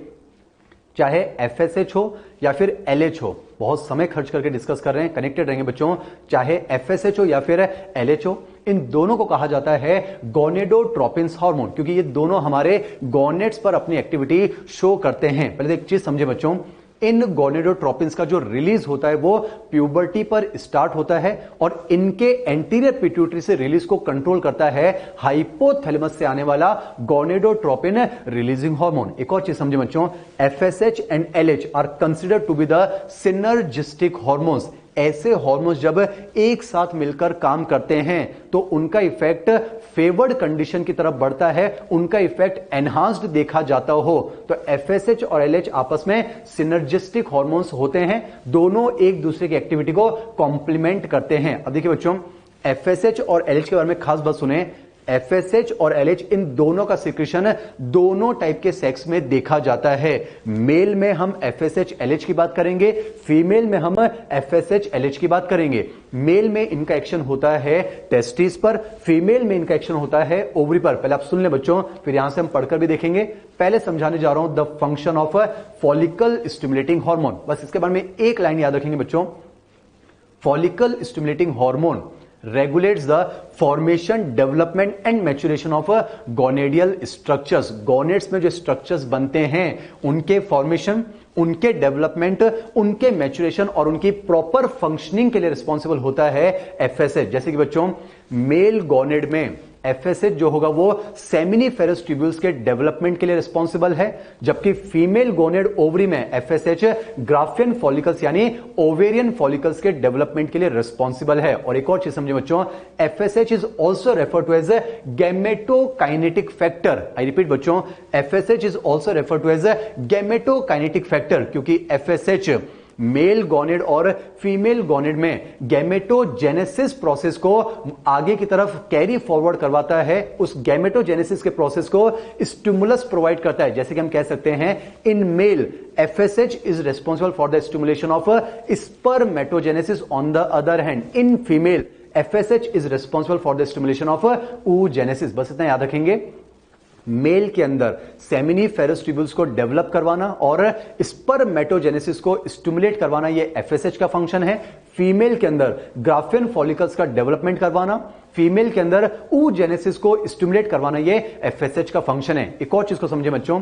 चाहे FSH हो या फिर LH हो, बहुत समय खर्च करके डिस्कस कर रहे हैं, कनेक्टेड रहेंगे बच्चों, चाहे FSH हो या फिर LH हो, इन दोनों को कहा जाता है गोनेडोट्रोपिन्स हार्मोन, क्योंकि ये दोनों हमारे गोनेट्स पर अपनी एक्टिविटी शो करते हैं। पहले एक चीज समझे बच्चों, इन गोनेडोट्रोपिन्स का जो रिलीज होता है वो प्यूबर्टी पर स्टार्ट होता है और इनके एंटीरियर पिट्यूटरी से रिलीज को कंट्रोल करता है हाइपोथैलेमस से आने वाला गोनेडोट्रोपिन रिलीजिंग हार्मोन। एक और चीज समझे बच्चों, FSH and LH are considered to be the synergistic hormones. ऐसे हार्मोन्स जब एक साथ मिलकर काम करते हैं तो उनका इफेक्ट फेवर्ड कंडीशन की तरफ बढ़ता है, उनका इफेक्ट एनहांस्ड देखा जाता हो। तो एफएसएच और एलएच आपस में सिनर्जिस्टिक हार्मोन्स होते हैं, दोनों एक दूसरे की एक्टिविटी को कॉम्प्लीमेंट करते हैं। अब देखिए बच्चों, एफएसएच और एलएच के बारे में खास बात सुने। एफएसएच और एलएच इन दोनों का सिक्रेशन दोनों टाइप के सेक्स में देखा जाता है। मेल में हम एफएसएच एलएच की बात करेंगे, फीमेल में हम एफएसएच एलएच की बात करेंगे। मेल में इनका एक्शन होता है टेस्टिस पर, फीमेल में इनका एक्शन होता है ओवरी पर। पहले आप सुन ले बच्चों, फिर यहां से हम पढ़कर भी देखेंगे। पहले समझाने जा रहा हूं the function of follicle stimulating hormone. बस इसके बारे में एक लाइन याद रखेंगे बच्चों, follicle stimulating hormone regulates the formation, development and maturation of gonadial structures। Gonads में जो स्ट्रक्चर्स बनते हैं उनके फॉर्मेशन, उनके डेवलपमेंट, उनके मैच्योरेशन और उनकी प्रॉपर फंक्शनिंग के लिए रिस्पॉन्सिबल होता है एफएसएच। जैसे कि बच्चों मेल गोनेड में एफएसएच जो होगा वो सेमिनिफेरस ट्यूब्यूल्स के डेवलपमेंट के लिए रिस्पॉन्सिबल है, जबकि फीमेल गोनेड ओवरी में एफएसएच ग्राफियन फॉलिकल्स यानी ओवेरियन फॉलिकल्स के डेवलपमेंट के लिए रिस्पॉन्सिबल है। और एक और चीज समझे बच्चों, FSH is also refer to as gametokinetic factor. I repeat बच्चों, FSH is also refer to as gametokinetic factor, क्योंकि एफएसएच मेल गोनेड और फीमेल गोनेड में गैमेटोजेनेसिस प्रोसेस को आगे की तरफ कैरी फॉरवर्ड करवाता है, उस गैमेटोजेनेसिस के प्रोसेस को स्टिमुलस प्रोवाइड करता है। जैसे कि हम कह सकते हैं in male FSH is responsible for the stimulation of spermatogenesis, on the other hand in female FSH is responsible for the stimulation of oogenesis। बस इतना याद रखेंगे, मेल के अंदर सेमिनिफेरस ट्यूब्यूल्स को डेवलप करवाना और स्पर्मेटोजेनेसिस को स्टिमुलेट करवाना, ये एफएसएच का फंक्शन है। फीमेल के अंदर ग्राफियन फॉलिकल्स का डेवलपमेंट करवाना, फीमेल के अंदर oogenesis को स्टिमुलेट करवाना, ये एफएसएच का फंक्शन है। एक और चीज को समझे बच्चों,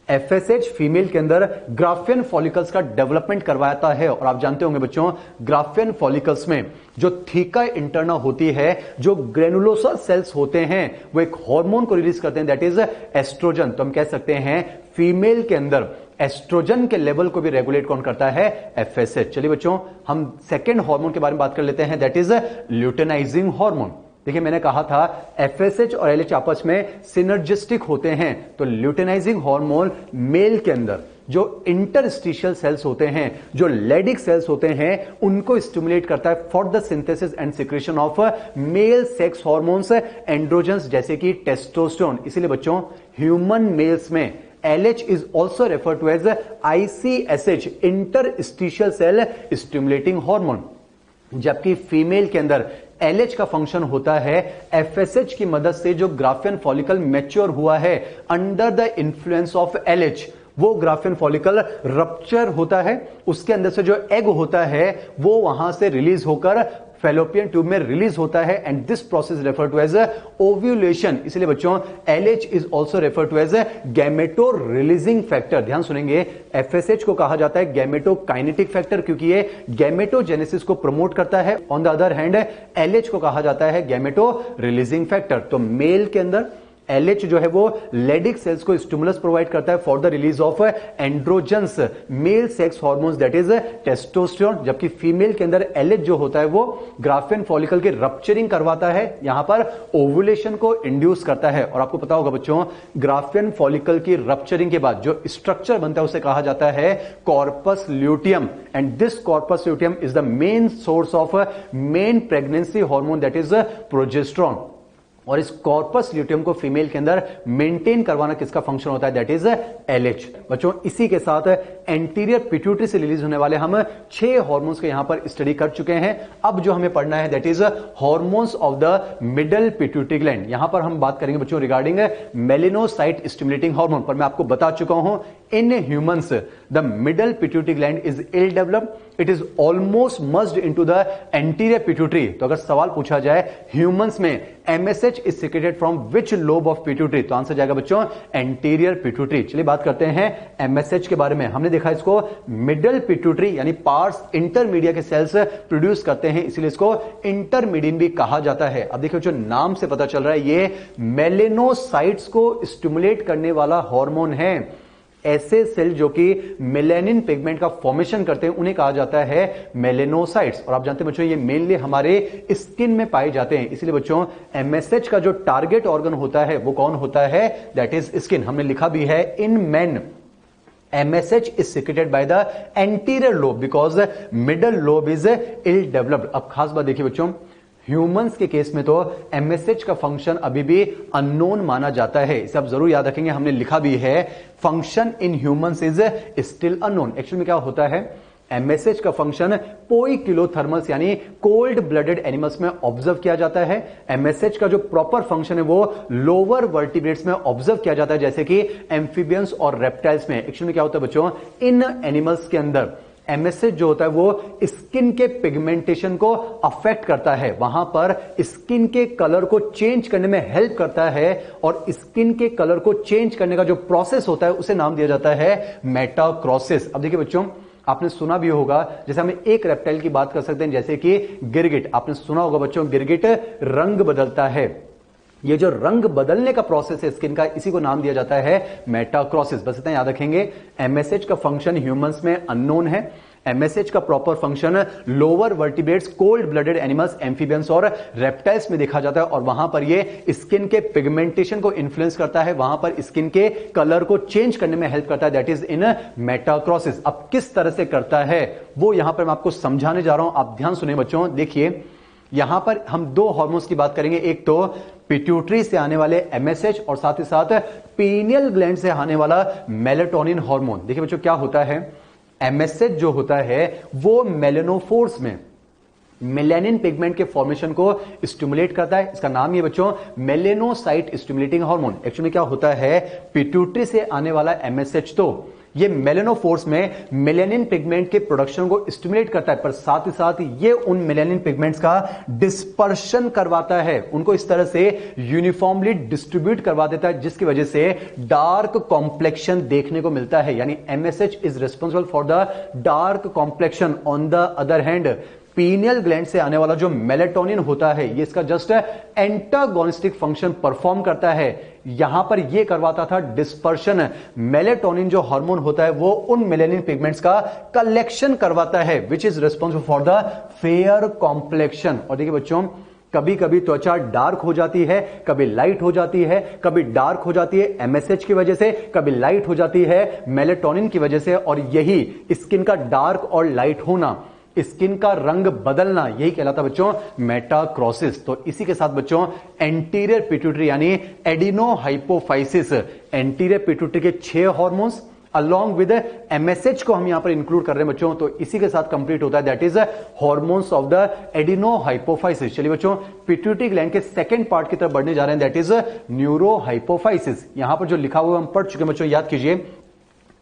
एफएसएच फीमेल के अंदर ग्राफियन फॉलिकल्स का डेवलपमेंट करवाता है। और आप जानते होंगे बच्चों, ग्राफियन फॉलिकल्स में जो थीका इंटरना होती है, जो ग्रेनुलोसा सेल्स होते हैं, वो एक हार्मोन को रिलीज करते हैं, दैट इज एस्ट्रोजन। तो हम कह सकते हैं फीमेल के अंदर एस्ट्रोजन के लेवल को भी रेगुलेट कौन करता है? एफएसएच। चलिए बच्चों, हम सेकेंड हार्मोन के बारे में बात कर लेते हैं, दैट इज ल्यूटेनाइजिंग हार्मोन। देखिए मैंने कहा था एफएसएच और एलएच आपस में सिनर्जिस्टिक होते हैं, तो ल्यूटेनाइजिंग हार्मोन मेल के अंदर जो इंटरस्टिशियल सेल्स होते हैं, जो लेडिक सेल्स होते हैं, उनको स्टिमुलेट करता है for the synthesis and secretion of male sex hormones, androgens जैसे कि टेस्टोस्टेरोन। इसीलिए बच्चों ह्यूमन मेल्स में LH is also referred to as ICSH, interstitial cell stimulating hormone, जबकि फीमेल के अंदर LH का फंक्शन होता है FSH की मदद से जो ग्राफियन फॉलिकल मैच्योर हुआ है under the influence of LH, वो ग्राफियन फॉलिकल रप्चर होता है, उसके अंदर से जो एग होता है वो वहां से रिलीज होकर फैलोपियन ट्यूब में रिलीज होता है, and this process refer to as ovulation. इसलिए बच्चों LH is also refer to as gamete releasing factor. ध्यान सुनेंगे, FSH को कहा जाता है गैमेटोकाइनेटिक फैक्टर क्योंकि ये गैमेटोजेनेसिस को प्रमोट करता है। On the other hand LH को कहा जाता है गैमेटो रिलीजिंग फैक्टर। तो मेल के अंदर LH जो है वो लेडिक सेल्स को स्टिमुलस प्रोवाइड करता है for the release of androgens mail sex hormones that is testosterone, जबकि फीमेल के अंदर LH जो होता है वो ग्राफियन फॉलिकल की रप्चरिंग करवाता है, यहां पर ओवुलेशन को इंड्यूस करता है। और आपको पता होगा बच्चों, ग्राफियन फॉलिकल की रप्चरिंग के बाद जो स्ट्रक्चर बनता है उसे कहा जाता है corpus luteum, and this corpus luteum is the main source of main pregnancy hormone that is progesterone. और इस कॉर्पस ल्यूटियम को फीमेल के अंदर मेंटेन करवाना किसका फंक्शन होता है? That is LH। बच्चों इसी के साथ एंटीरियर पिट्यूटरी से रिलीज होने वाले हम 6 हार्मोन्स के यहां पर स्टडी कर चुके हैं। अब जो हमें पढ़ना है that is hormones of the middle pituitary gland. यहां पर हम बात करेंगे बच्चों रिगार्डिंग मेलेनोसाइट स्टिमुलेटिंग हार्मोन, पर मैं आपको बता चुका हूं in humans the middle pituitary gland is ill developed, it is almost merged into the anterior pituitary. तो अगर सवाल पूछा जाए ह्यूमंस में MSH is secreted from which lobe of pituitary? तो आंसर जाएगा बच्चों एंटीरियर पिट्यूटरी। चलिए बात करते हैं MSH के बारे में। हमने देखा इसको मिडल पिट्यूटरी यानी पार्स इंटरमीडिया के सेल्स प्रोड्यूस करते हैं, इसीलिए इसको इंटरमीडियन भी कहा जाता है। अब देखिए जो नाम से पता चल रहा है ये मेलेनोसाइट्स को स्टिमुलेट करने वाला हार्मोन है। ऐसे सेल जो कि मेलेनिन पिगमेंट का फॉर्मेशन करते हैं उन्हें कहा जाता है मेलेनोसाइट्स। और आप जानते हैं बच्चों ये मेनली हमारे स्किन में पाए जाते हैं, इसलिए बच्चों MSH का जो टारगेट ऑर्गन होता है वो कौन होता है? That is skin. हमने लिखा भी है इन main MSH is secreted by the anterior lobe because the middle lobe is ill developed। अब खास बात देखिए बच्चों, ह्यूमंस के केस में तो MSH का फंक्शन अभी भी अननोन माना जाता है, इसे आप जरूर याद रखेंगे। हमने लिखा भी है function in humans is still unknown. Actually में क्या होता है, MSH का फंक्शन पोइकिलोथर्मस यानी कोल्ड ब्लडेड एनिमल्स में ऑब्जर्व किया जाता है। MSH का जो प्रॉपर फंक्शन है वो लोअर वर्टिब्रेट्स में ऑब्जर्व किया जाता है, जैसे कि एम्फीबियंस और रेप्टाइल्स में। एक्चुअली में क्या होता है बच्चों, इन एनिमल्स के अंदर MSH जो होता है वो स्किन के पिगमेंटेशन को अफेक्ट करता है, वहां पर स्किन के कलर को चेंज करने में हेल्प करता है, और स्किन के कलर को चेंज करने का जो प्रोसेस होता है उसे नाम दिया जाता है मेटाक्रोसिस। अब देखिए बच्चों आपने सुना भी होगा, जैसे हम एक रेप्टाइल की बात कर सकते हैं जैसे कि गिरगिट। आपने सुना होगा बच्चों गिरगिट रंग बदलता है। ये जो रंग बदलने का प्रोसेस है स्किन का, इसी को नाम दिया जाता है मेटाक्रोसिस। बस इतना याद रखेंगे, MSH का फंक्शन ह्यूमंस में अननोन है। MSH का proper function lower vertebrates, cold blooded animals, amphibians और रेप्टाइल्स में देखा जाता है, और वहां पर ये स्किन के पिगमेंटेशन को इन्फ्लुएंस करता है, वहां पर स्किन के कलर को चेंज करने में हेल्प करता है, दैट इज इन मेटाक्रोसिस। अब किस तरह से करता है वो यहां पर मैं आपको समझाने जा रहा हूं, आप ध्यान सुनिए बच्चों। देखिए यहां पर हम दो हार्मोन्स की बात करेंगे, एक तो पिट्यूटरी से आने वाले MSH और साथ ही साथ पीनियल ग्लैंड से आने वाला मेलेटोनिन हार्मोन। देखिए बच्चों क्या होता है, MSH जो होता है वो मेलेनोफोर्स में मेलेनिन पिगमेंट के फॉर्मेशन को स्टिमुलेट करता है। इसका नाम ये बच्चों मेलेनोसाइट स्टिमुलेटिंग हार्मोन। एक्चुअली क्या होता है, पिट्यूटरी से आने वाला MSH तो ये मेलेनोफोर्स में मेलेनिन पिगमेंट के प्रोडक्शन को स्टिमुलेट करता है, पर साथ ही साथ ये उन मेलेनिन पिगमेंट्स का डिस्पर्शन करवाता है, उनको इस तरह से यूनिफॉर्मली डिस्ट्रीब्यूट करवा देता है, जिसकी वजह से डार्क कॉम्प्लेक्शन देखने को मिलता है। यानी MSH is responsible for the dark complexion. On the other hand pineal gland से आने वाला जो मेलेटोनिन होता है ये इसका जस्ट एंटागोनिस्टिक फंक्शन परफॉर्म करता है। यहां पर ये करवाता था डिस्पर्शन। मेलेटोनिन जो हार्मोन होता है वो उन मेलेनिन पिगमेंट्स का कलेक्शन करवाता है, which is responsible for the fair complexion. और देखिए बच्चों कभी कभी त्वचा डार्क हो जाती है, कभी लाइट हो जाती है, कभी डार्क हो जाती है MSH की वजह से, कभी लाइट हो जाती है मेलेटोनिन की वजह से, और यही स्किन का डार्क और लाइट होना, स्किन का रंग बदलना, यही कहलाता बच्चों मेटाक्रोसिस। तो इसी के साथ बच्चों एंटीरियर पिट्यूटरी यानी एडिनोहाइपोफाइसिस, एंटीरियर पिट्यूटरी के 6 हार्मोन्स अलॉन्ग विद MSH को हम यहां पर इंक्लूड कर रहे हैं बच्चों, तो इसी के साथ कंप्लीट होता है, that is hormones of the adenohypophysis. चलिए बच्चों पिट्यूटरी ग्लैंड के सेकंड पार्ट की तरफ बढ़ने जा रहे हैं, दैट इज न्यूरोहाइपोफाइसिस। यहां पर जो लिखा हुआ हम पढ़ चुके हैं बच्चों, याद कीजिए।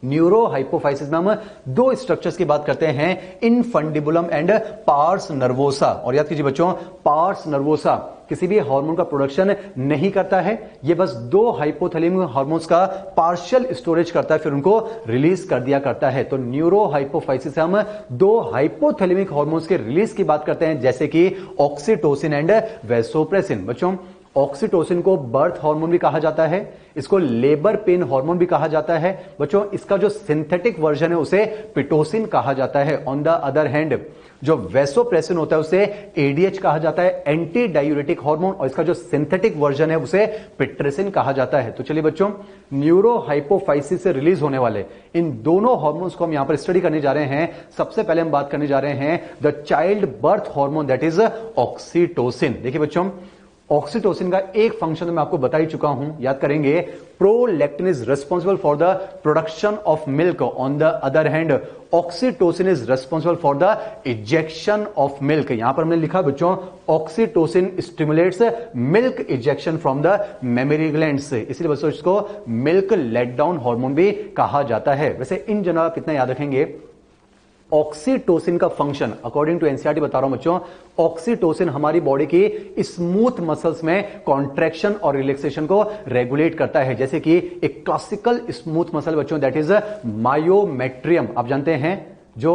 न्यूरोहाइपोफाइसिस में हम 2 स्ट्रक्चर्स की बात करते हैं, इनफंडिबुलम एंड पार्स नर्वोसा। और याद कीजिए बच्चों पार्स नर्वोसा किसी भी हार्मोन का प्रोडक्शन नहीं करता है, ये बस 2 हाइपोथैलेमिक हार्मोन्स का पार्शियल स्टोरेज करता है, फिर उनको रिलीज कर दिया करता है। तो न्यूरोहाइपोफाइसिस से हम 2 हाइपोथैलेमिक हार्मोन्स के रिलीज की बात करते हैं, जैसे कि ऑक्सीटोसिन एंड वैसोप्रेसिन। बच्चों ऑक्सीटोसिन को बर्थ हार्मोन भी कहा जाता है, इसको लेबर पेन हार्मोन भी कहा जाता है। बच्चों इसका जो सिंथेटिक वर्जन है उसे पिटोसिन कहा जाता है। ऑन द अदर हैंड जो वैसोप्रेसिन होता है उसे ADH कहा जाता है, एंटी डायूरेटिक हार्मोन, और इसका जो सिंथेटिक वर्जन है उसे पिट्रेसिन कहा जाता है। तो चलिए बच्चों न्यूरोहाइपोफाइसिस से रिलीज होने वाले इन दोनों हार्मोन्स को हम यहां पर स्टडी करने जा रहे हैं। सबसे पहले हम बात करने जा रहे हैं the child birth hormone, that is oxytocin. देखिए बच्चों ऑक्सीटोसिन का एक फंक्शन मैं आपको बता ही चुका हूं, याद करेंगे, prolactin is responsible for the production of milk. On the other hand oxytocin is responsible for the ejection of milk. यहां पर हमने लिखा बच्चों oxytocin stimulates milk ejection from the mammary glands, इसलिए बच्चों इसको मिल्क लेट डाउन हार्मोन भी कहा जाता है। वैसे इन जनरल आप कितना याद रखेंगे, ऑक्सीटोसिन का फंक्शन, अकॉर्डिंग टू एनसीईआरटी बता रहा हूं बच्चों, ऑक्सीटोसिन हमारी बॉडी की स्मूथ मसल्स में कॉन्ट्रैक्शन और रिलैक्सेशन को रेगुलेट करता है। जैसे कि एक क्लासिकल स्मूथ मसल बच्चों दैट इज मायोमेट्रियम। आप जानते हैं जो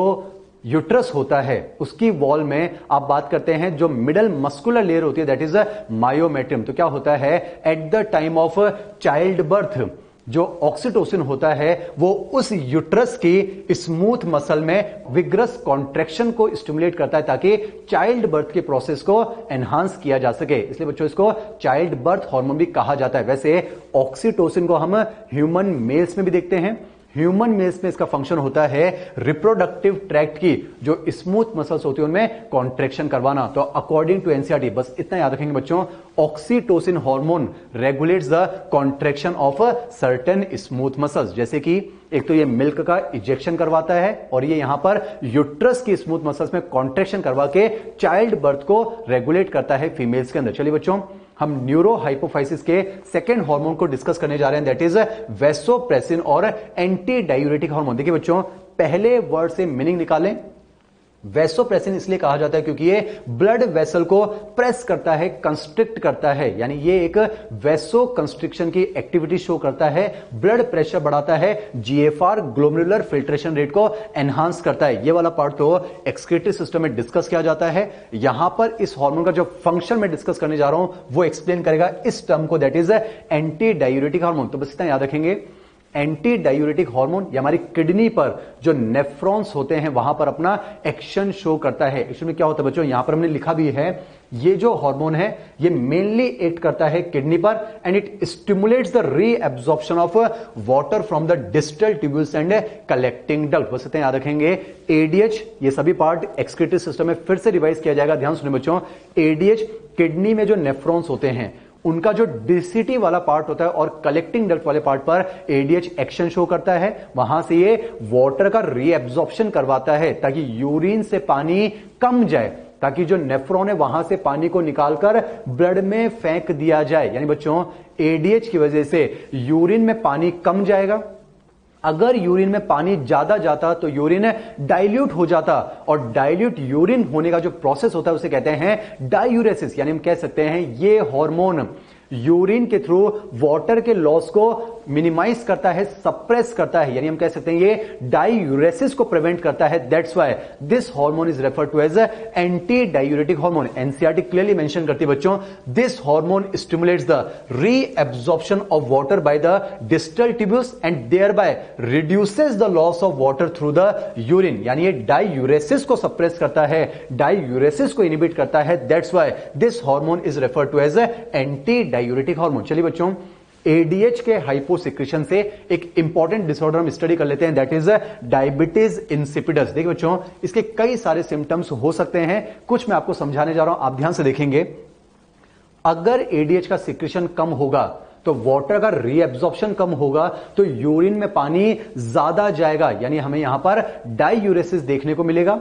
यूट्रस होता है उसकी वॉल में आप बात करते हैं जो मिडल मस्कुलर लेयर होती है दैट इज मायोमेट्रियम। तो क्या होता है, at the time of child birth जो ऑक्सीटोसिन होता है वो उस यूट्रस की स्मूथ मसल में विग्रस कॉन्ट्रैक्शन को स्टिमुलेट करता है ताकि चाइल्ड बर्थ के प्रोसेस को एनहांस किया जा सके। इसलिए बच्चों इसको चाइल्ड बर्थ हार्मोन भी कहा जाता है। वैसे ऑक्सीटोसिन को हम ह्यूमन मेल्स में भी देखते हैं। ह्यूमन मेल्स में इसका फंक्शन होता है रिप्रोडक्टिव ट्रैक्ट की जो स्मूथ मसल्स होती है उनमें कॉन्ट्रैक्शन करवाना। तो अकॉर्डिंग टू एनसीईआरटी बस इतना याद रखेंगे बच्चों, oxytocin hormone regulates the contraction of certain smooth muscles. जैसे कि एक तो ये मिल्क का इजेक्शन करवाता है और ये यहां पर यूट्रस की स्मूथ मसल्स में कॉन्ट्रैक्शन करवा के चाइल्ड बर्थ को रेगुलेट करता है फीमेल्स के अंदर। चलिए बच्चों हम न्यूरो हाइपोफाइसिस के सेकेंड हार्मोन को डिस्कस करने जा रहे हैं दैट इज वैसोप्रेसिन और एंटी डायूरेटिक हार्मोन। देखिए बच्चों पहले वर्ड से मीनिंग निकालें। वैसोप्रेसिन इसलिए कहा जाता है क्योंकि ये ब्लड वेसल को प्रेस करता है, कंस्ट्रिक्ट करता है, यानी ये एक वैसो कंस्ट्रिक्शन की एक्टिविटी शो करता है, ब्लड प्रेशर बढ़ाता है, जीएफआर ग्लोमेरुलर फिल्ट्रेशन रेट को एनहांस करता है। ये वाला पार्ट तो एक्सक्रीटरी सिस्टम में डिस्कस किया जाता है। यहां पर इस हार्मोन का जो फंक्शन मैं डिस्कस करने जा रहा हूं वो एक्सप्लेन करेगा इस टर्म को that is anti diuretic hormone. तो बस इतना याद रखेंगे, एंटी डायूरेटिक हार्मोन ये हमारी किडनी पर जो नेफ्रॉन्स होते हैं वहां पर अपना एक्शन शो करता है। एक्चुअली क्या होता है बच्चों, यहां पर हमने लिखा भी है ये जो हार्मोन है ये मेनली एक्ट करता है किडनी पर and it stimulates the reabsorption of water from the distal tubules and collecting duct. बस इतना याद रखेंगे, एडीएच ये सभी पार्ट एक्सक्रीटरी सिस्टम में फिर से रिवाइज किया जाएगा। ध्यान सुनिए बच्चों, एडीएच किडनी में जो नेफ्रॉन्स होते हैं उनका जो डिसिटी वाला पार्ट होता है और कलेक्टिंग डक्ट वाले पार्ट पर एडीएच एक्शन शो करता है। वहां से ये वाटर का रीएब्जॉर्प्शन करवाता है ताकि यूरिन से पानी कम जाए, ताकि जो नेफ्रॉन है वहां से पानी को निकालकर ब्लड में फेंक दिया जाए। यानी बच्चों एडीएच की वजह से यूरिन में पानी कम जाएगा। अगर यूरिन में पानी ज्यादा जाता तो यूरिन डाइल्यूट हो जाता और डाइल्यूट यूरिन होने का जो प्रोसेस होता है उसे कहते हैं डायूरेसिस। यानी हम कह सकते हैं ये हार्मोन यूरिन के थ्रू वाटर के लॉस को मिनिमाइज करता है, सप्रेस करता है, यानी हम कह सकते हैं ये डायूरेसिस को प्रिवेंट करता है। That's why this hormone is referred to as anti diuretic hormone. NCERT clearly mention करती है बच्चों, this hormone stimulates the reabsorption of water by the distal tubules and thereby reduces the loss of water through the urine. यानी ये diuresis को suppress करता है, diuresis को inhibit करता है। That's why this hormone is referred to as anti diuretic hormone. चलिए बच्चों एडीएच के हाइपोसिक्रेशन से एक इंपॉर्टेंट डिसऑर्डर हम स्टडी कर लेते हैं दैट इज डायबिटीज इंसिपिडस। देखिए बच्चों इसके कई सारे सिम्टम्स हो सकते हैं, कुछ मैं आपको समझाने जा रहा हूं, आप ध्यान से देखेंगे। अगर एडीएच का सिक्रेशन कम होगा तो वाटर का रीएब्जॉर्प्शन कम होगा तो यूरिन में पानी ज्यादा जाएगा, यानी हमें यहां पर डायूरेसिस देखने को मिलेगा।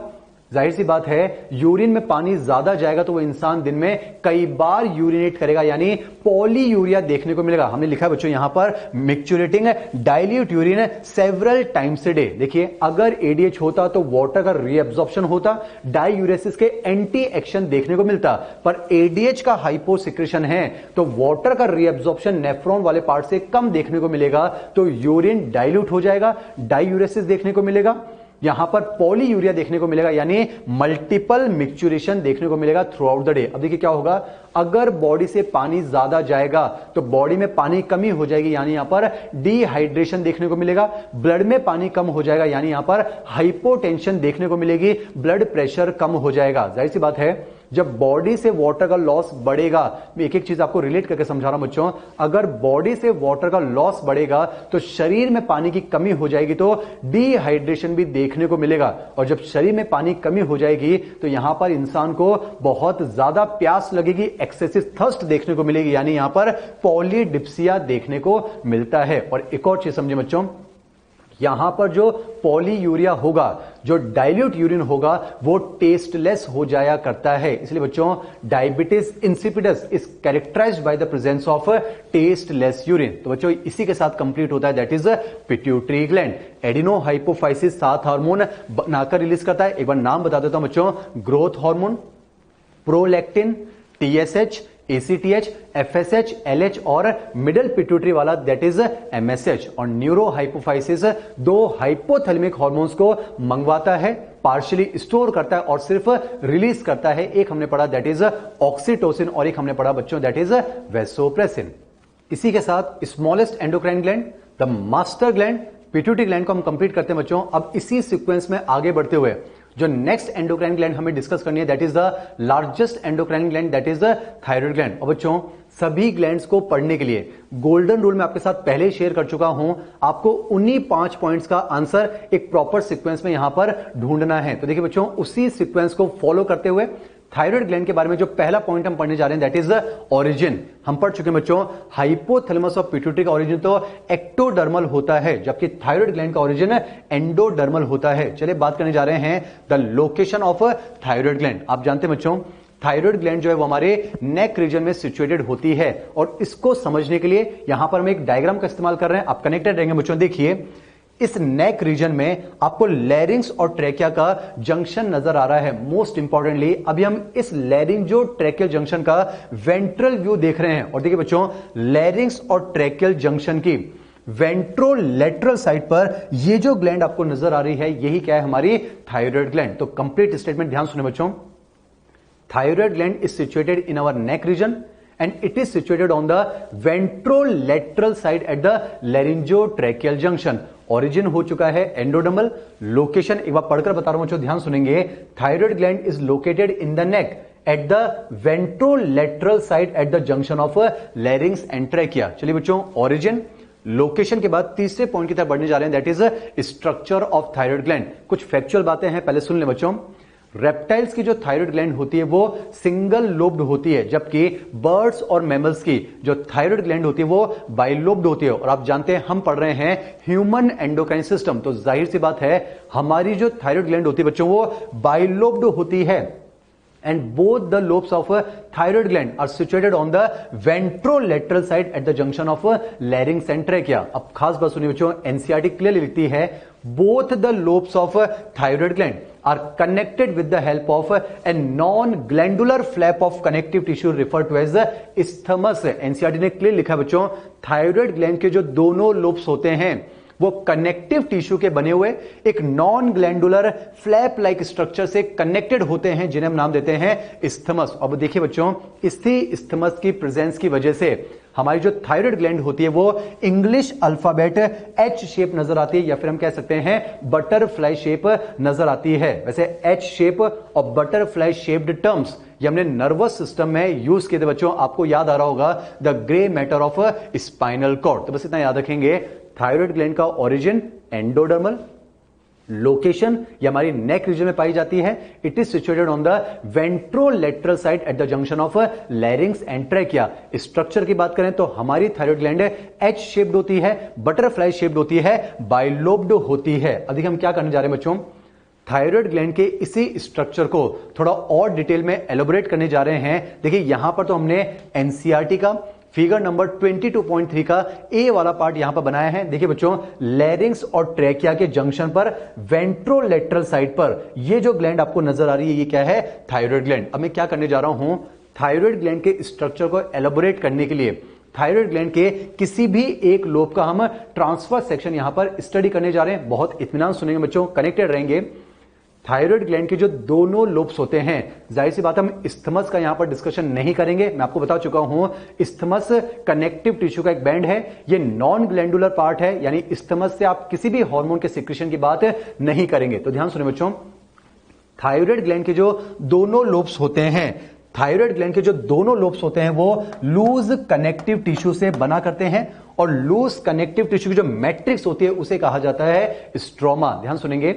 जाहिर सी बात है यूरिन में पानी ज्यादा जाएगा तो वो इंसान दिन में कई बार यूरिनेट करेगा, यानी पॉलीयूरिया देखने को मिलेगा। हमने लिखा है बच्चों यहां पर micturating dilute urine several times a day. देखिए अगर एडीएच होता तो वाटर का रीएब्जॉर्प्शन होता, डायूरेसिस के एंटी एक्शन देखने को मिलता, पर एडीएच का हाइपोसिक्रेशन है तो वाटर का रीएब्जॉर्प्शन नेफ्रॉन वाले पार्ट से कम देखने को मिलेगा, तो यूरिन डाइल्यूट हो जाएगा, डायूरेसिस देखने को मिलेगा, यहां पर पॉलीयूरिया देखने को मिलेगा, यानी मल्टीपल मिक्चुरेशन देखने को मिलेगा थ्रू आउट द डे। अब देखिए क्या होगा, अगर बॉडी से पानी ज्यादा जाएगा तो बॉडी में पानी कमी हो जाएगी, यानी यहां पर डिहाइड्रेशन देखने को मिलेगा। ब्लड में पानी कम हो जाएगा, यानी यहां पर हाइपोटेंशन देखने को मिलेगी, ब्लड प्रेशर कम हो जाएगा। जाहिर सी बात है जब बॉडी से वाटर का लॉस बढ़ेगा, मैं एक एक चीज आपको रिलेट करके समझा रहा हूं बच्चों, अगर बॉडी से वाटर का लॉस बढ़ेगा तो शरीर में पानी की कमी हो जाएगी तो डिहाइड्रेशन भी देखने को मिलेगा, और जब शरीर में पानी कमी हो जाएगी तो यहां पर इंसान को बहुत ज्यादा प्यास लगेगी, एक्सेसिव थर्स्ट देखने को मिलेगी, यानी यहां पर पॉलीडिप्सिया देखने को मिलता है। और एक और चीज समझे बच्चों, यहां पर जो पॉलीयूरिया होगा, जो डाइल्यूट यूरिन होगा, वो टेस्टलेस हो जाया करता है। इसलिए बच्चों diabetes insipidus is characterized by the presence of tasteless urine. तो बच्चों इसी के साथ कंप्लीट होता है, that is pituitary gland. Adenohypophysis 7 hormone बनाकर रिलीज करता है। एक बार नाम बता देता हूं बच्चों, growth hormone, prolactin, TSH, ACTH, FSH, LH और मिडल पिट्यूटरी वाला दैट इज एमएसएच। और न्यूरो हाइपोफाइसिस 2 हाइपोथैलेमिक हार्मोन्स को मंगवाता है, पार्शियली स्टोर करता है और सिर्फ रिलीज करता है। एक हमने पढ़ा दैट इज ऑक्सीटोसिन और एक हमने पढ़ा बच्चों दैट इज वैसोप्रेसिन। इसी के साथ smallest endocrine gland, the master gland, pituitary gland को हम कंप्लीट करते हैं बच्चों। अब इसी सीक्वेंस में आगे बढ़ते हुए जो नेक्स्ट एंडोक्राइन ग्लैंड हमें डिस्कस करनी है that is the largest endocrine gland, that is the thyroid gland. और बच्चों सभी ग्लैंड्स को पढ़ने के लिए गोल्डन रूल मैं आपके साथ पहले ही शेयर कर चुका हूं। आपको उन्हीं 5 पॉइंट्स का आंसर एक प्रॉपर सीक्वेंस में यहां पर ढूंढना है। तो देखिए बच्चों उसी सीक्वेंस को फॉलो करते हुए थायराइड ग्लैंड के बारे में जो पहला पॉइंट हम पढ़ने जा रहे हैं दैट इज ओरिजिन। हम पढ़ चुके हैं बच्चों, हाइपोथैलेमस और पिट्यूटरी का ओरिजिन तो एक्टोडर्मल होता है, जबकि थायराइड ग्लैंड का ओरिजिन एंडोडर्मल होता है। चलिए बात करने जा रहे हैं the location of thyroid gland. आप जानते हैं बच्चों थायराइड ग्लैंड जो है वो हमारे नेक रीजन में सिचुएटेड होती है, और इसको समझने के लिए यहां पर हम एक डायग्राम का इस्तेमाल कर रहे हैं। आप कनेक्टेड रहेंगे बच्चों। देखिए इस नेक रीजन में आपको लैरिंग्स और ट्रैकिया का जंक्शन नजर आ रहा है। मोस्ट इंपॉर्टेंटली अभी हम इस लैरिंजो ट्रैकियल जंक्शन का वेंट्रल व्यू देख रहे हैं। और देखिए बच्चों लैरिंग्स और ट्रैकियल जंक्शन की वेंट्रोलेटरल साइड पर ये जो ग्लैंड आपको नजर आ रही है यही क्या है, हमारी थायराइड ग्लैंड। तो कंप्लीट स्टेटमेंट ध्यान सुने बच्चों। Thyroid gland is situated in our neck region and it is situated on the ventrolateral side at the laryngotracheal junction। Origin हो चुका है एंडोडर्मल। लोकेशन एक बार पढ़कर बता रहा हूं बच्चों, ध्यान सुनेंगे। Thyroid gland is located in the neck at the ventrolateral side at the junction of larynx and trachea. चलिए बच्चों ओरिजिन लोकेशन के बाद तीसरे पॉइंट की तरफ बढ़ने जा रहे हैं that is structure of thyroid gland. कुछ फैक्चुअल बातें हैं, पहले सुन ले बच्चों। रेप्टाइल्स की जो थायराइड ग्लैंड होती है वो सिंगल लोब्ड होती है, जबकि बर्ड्स और मैमल्स की जो थायराइड ग्लैंड होती है वो बाइलोब्ड होती है। और आप जानते हैं हम पढ़ रहे हैं ह्यूमन एंडोक्राइन सिस्टम, तो जाहिर सी बात है हमारी जो थायराइड ग्लैंड होती है बच्चों वो बाइलोब्ड होती है। and both the lobes of thyroid gland are situated on the ventrolateral side at the junction of larynx and trachea। अब खास बात सुनिए बच्चों, एनसीईआरटी क्लियरली लिखती है both the lobes of thyroid gland are connected with the help of a non-glandular flap of connective tissue referred to as the isthmus। NCERT ने clear लिखा है बच्चों, थायराइड ग्लैंड के जो दोनों लोब्स होते हैं वो कनेक्टिव टिश्यू के बने हुए एक non glandular flap like structure से कनेक्टेड होते हैं, जिन्हें हम नाम देते हैं इस्थमस। अब देखिए बच्चों, इसी इस्थमस की प्रेजेंस की वजह से हमारी जो थायराइड ग्लैंड होती है वो इंग्लिश अल्फाबेट एच शेप नजर आती है, या फिर हम कह सकते हैं बटरफ्लाई शेप नजर आती है। वैसे एच शेप और बटरफ्लाई शेप्ड टर्म्स ये हमने नर्वस सिस्टम में यूज किए थे बच्चों। आपको याद आ रहा होगा the grey matter of spinal cord. तो बस इतना याद रखेंगे, थायराइड ग्लैंड का ओरिजिन एंडोडर्मल, लोकेशन ये हमारी नेक रीजन में पाई जाती है। It is situated on the ventrolateral side at the junction of larynx and trachea. Structure की बात करें तो हमारी थायराइड ग्लैंड एच शेप्ड होती है, बटरफ्लाई शेप्ड होती है, बाइलोब्ड होती है। अब हम क्या करने जा रहे हैं बच्चों, थायराइड ग्लैंड के इसी स्ट्रक्चर को थोड़ा और डिटेल में एलोबरेट करने जा रहे हैं। देखिए यहां पर तो हमने एनसीईआरटी का फिगर नंबर 22.3 का ए वाला पार्ट यहां पर बनाया है। देखिए बच्चों, लैरिंग्स और ट्रैकिया के जंक्शन पर वेंट्रोलेटरल साइड पर ये जो ग्लैंड आपको नजर आ रही है ये क्या है, थायराइड ग्लैंड। अब मैं क्या करने जा रहा हूं, थायराइड ग्लैंड के स्ट्रक्चर को एलोबोरेट करने के लिए थायराइड ग्लैंड के किसी भी एक लोब का हम ट्रांसफर सेक्शन यहां पर स्टडी करने जा रहे हैं। बहुत इत्मीनान सुनेंगे बच्चों, कनेक्टेड रहेंगे। थायराइड ग्लैंड के जो दोनों लोब्स होते हैं, जाहिर सी बात हम इस्थमस का यहां पर डिस्कशन नहीं करेंगे। मैं आपको बता चुका हूं इस्थमस कनेक्टिव टिश्यू का एक बैंड है, ये नॉन ग्लैंडुलर पार्ट है, यानी इस्थमस से आप किसी भी हार्मोन के सिक्रेशन की बात नहीं करेंगे। तो ध्यान सुने बच्चों, थायराइड ग्लैंड के जो दोनों लोब्स होते हैं, थायराइड ग्लैंड के जो दोनों लोब्स होते हैं वो लूज कनेक्टिव टिश्यू से बना करते हैं, और लूज कनेक्टिव टिश्यू की जो मैट्रिक्स होती है उसे कहा जाता है स्ट्रोमा। ध्यान सुनेंगे,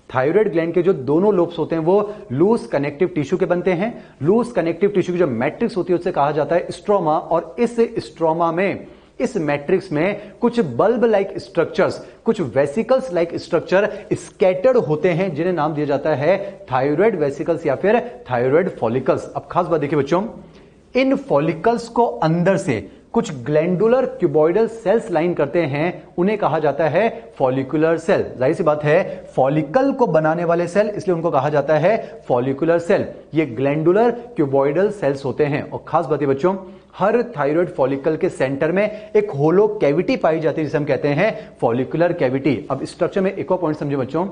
थायराइड ग्लैंड के जो दोनों लोब्स होते हैं वो लूज कनेक्टिव टिश्यू के बनते हैं। लूज कनेक्टिव टिश्यू की जो मैट्रिक्स होती है उसे कहा जाता है स्ट्रोमा, और इस स्ट्रोमा में इस मैट्रिक्स में कुछ बल्ब लाइक स्ट्रक्चर्स, कुछ वेसिकल्स लाइक स्ट्रक्चर स्कैटर्ड होते हैं, जिन्हें नाम दिया जाता है थायराइड वेसिकल्स या फिर थायराइड फॉलिकल्स। अब खास बात देखिए बच्चों, इन फॉलिकल्स को अंदर से कुछ ग्लैंडुलर क्यूबॉइडल सेल्स लाइन करते हैं, उन्हें कहा जाता है फॉलिकुलर सेल। जाहिर सी बात है, फॉलिकल को बनाने वाले सेल, इसलिए उनको कहा जाता है फॉलिकुलर सेल। ये ग्लैंडुलर क्यूबॉइडल सेल्स होते हैं। और खास बात है बच्चों, हर थायराइड फॉलिकल के सेंटर में एक होलो कैविटी पाई जाती है, जिसे हम कहते हैं फॉलिकुलर कैविटी। अब स्ट्रक्चर में एक और पॉइंट समझे बच्चों,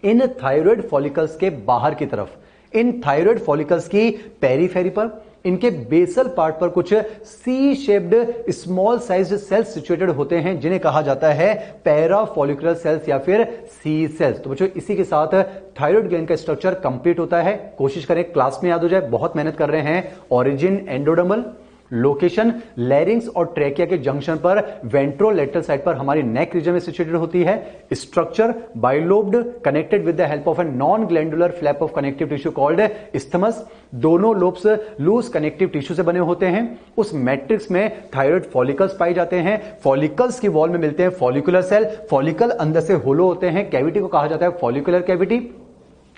इन थायराइड फॉलिकल्स के बाहर की तरफ, इन थायराइड फॉलिकल्स की पेरीफेरी पर, इनके बेसल पार्ट पर कुछ C shaped small size cells situated होते हैं, जिन्हें कहा जाता है पैरा फॉलिकुलर सेल्स या फिर सी सेल्स। तो बच्चों, इसी के साथ थायराइड ग्लैंड का स्ट्रक्चर कंप्लीट होता है। कोशिश करें क्लास में याद हो जाए, बहुत मेहनत कर रहे हैं। ओरिजिन एंडोडर्मल, लोकेशन लैरिंग्स और ट्रेकिया के जंक्शन पर वेंट्रोलेटरल साइड पर हमारी नेक रीजन में सिचुएटेड होती है। Structure bilobed, connected with the help of a non glandular flap of connective tissue called isthmus. दोनों लोब्स लूज कनेक्टिव टिश्यू से बने होते हैं। उस मैट्रिक्स में थायराइड फॉलिकल्स पाए जाते हैं। फॉलिकल्स की वॉल में मिलते हैं फॉलिकुलर सेल। फॉलिकल अंदर से होलो होते हैं। कैविटी को कहा जाता है फॉलिकुलर कैविटी।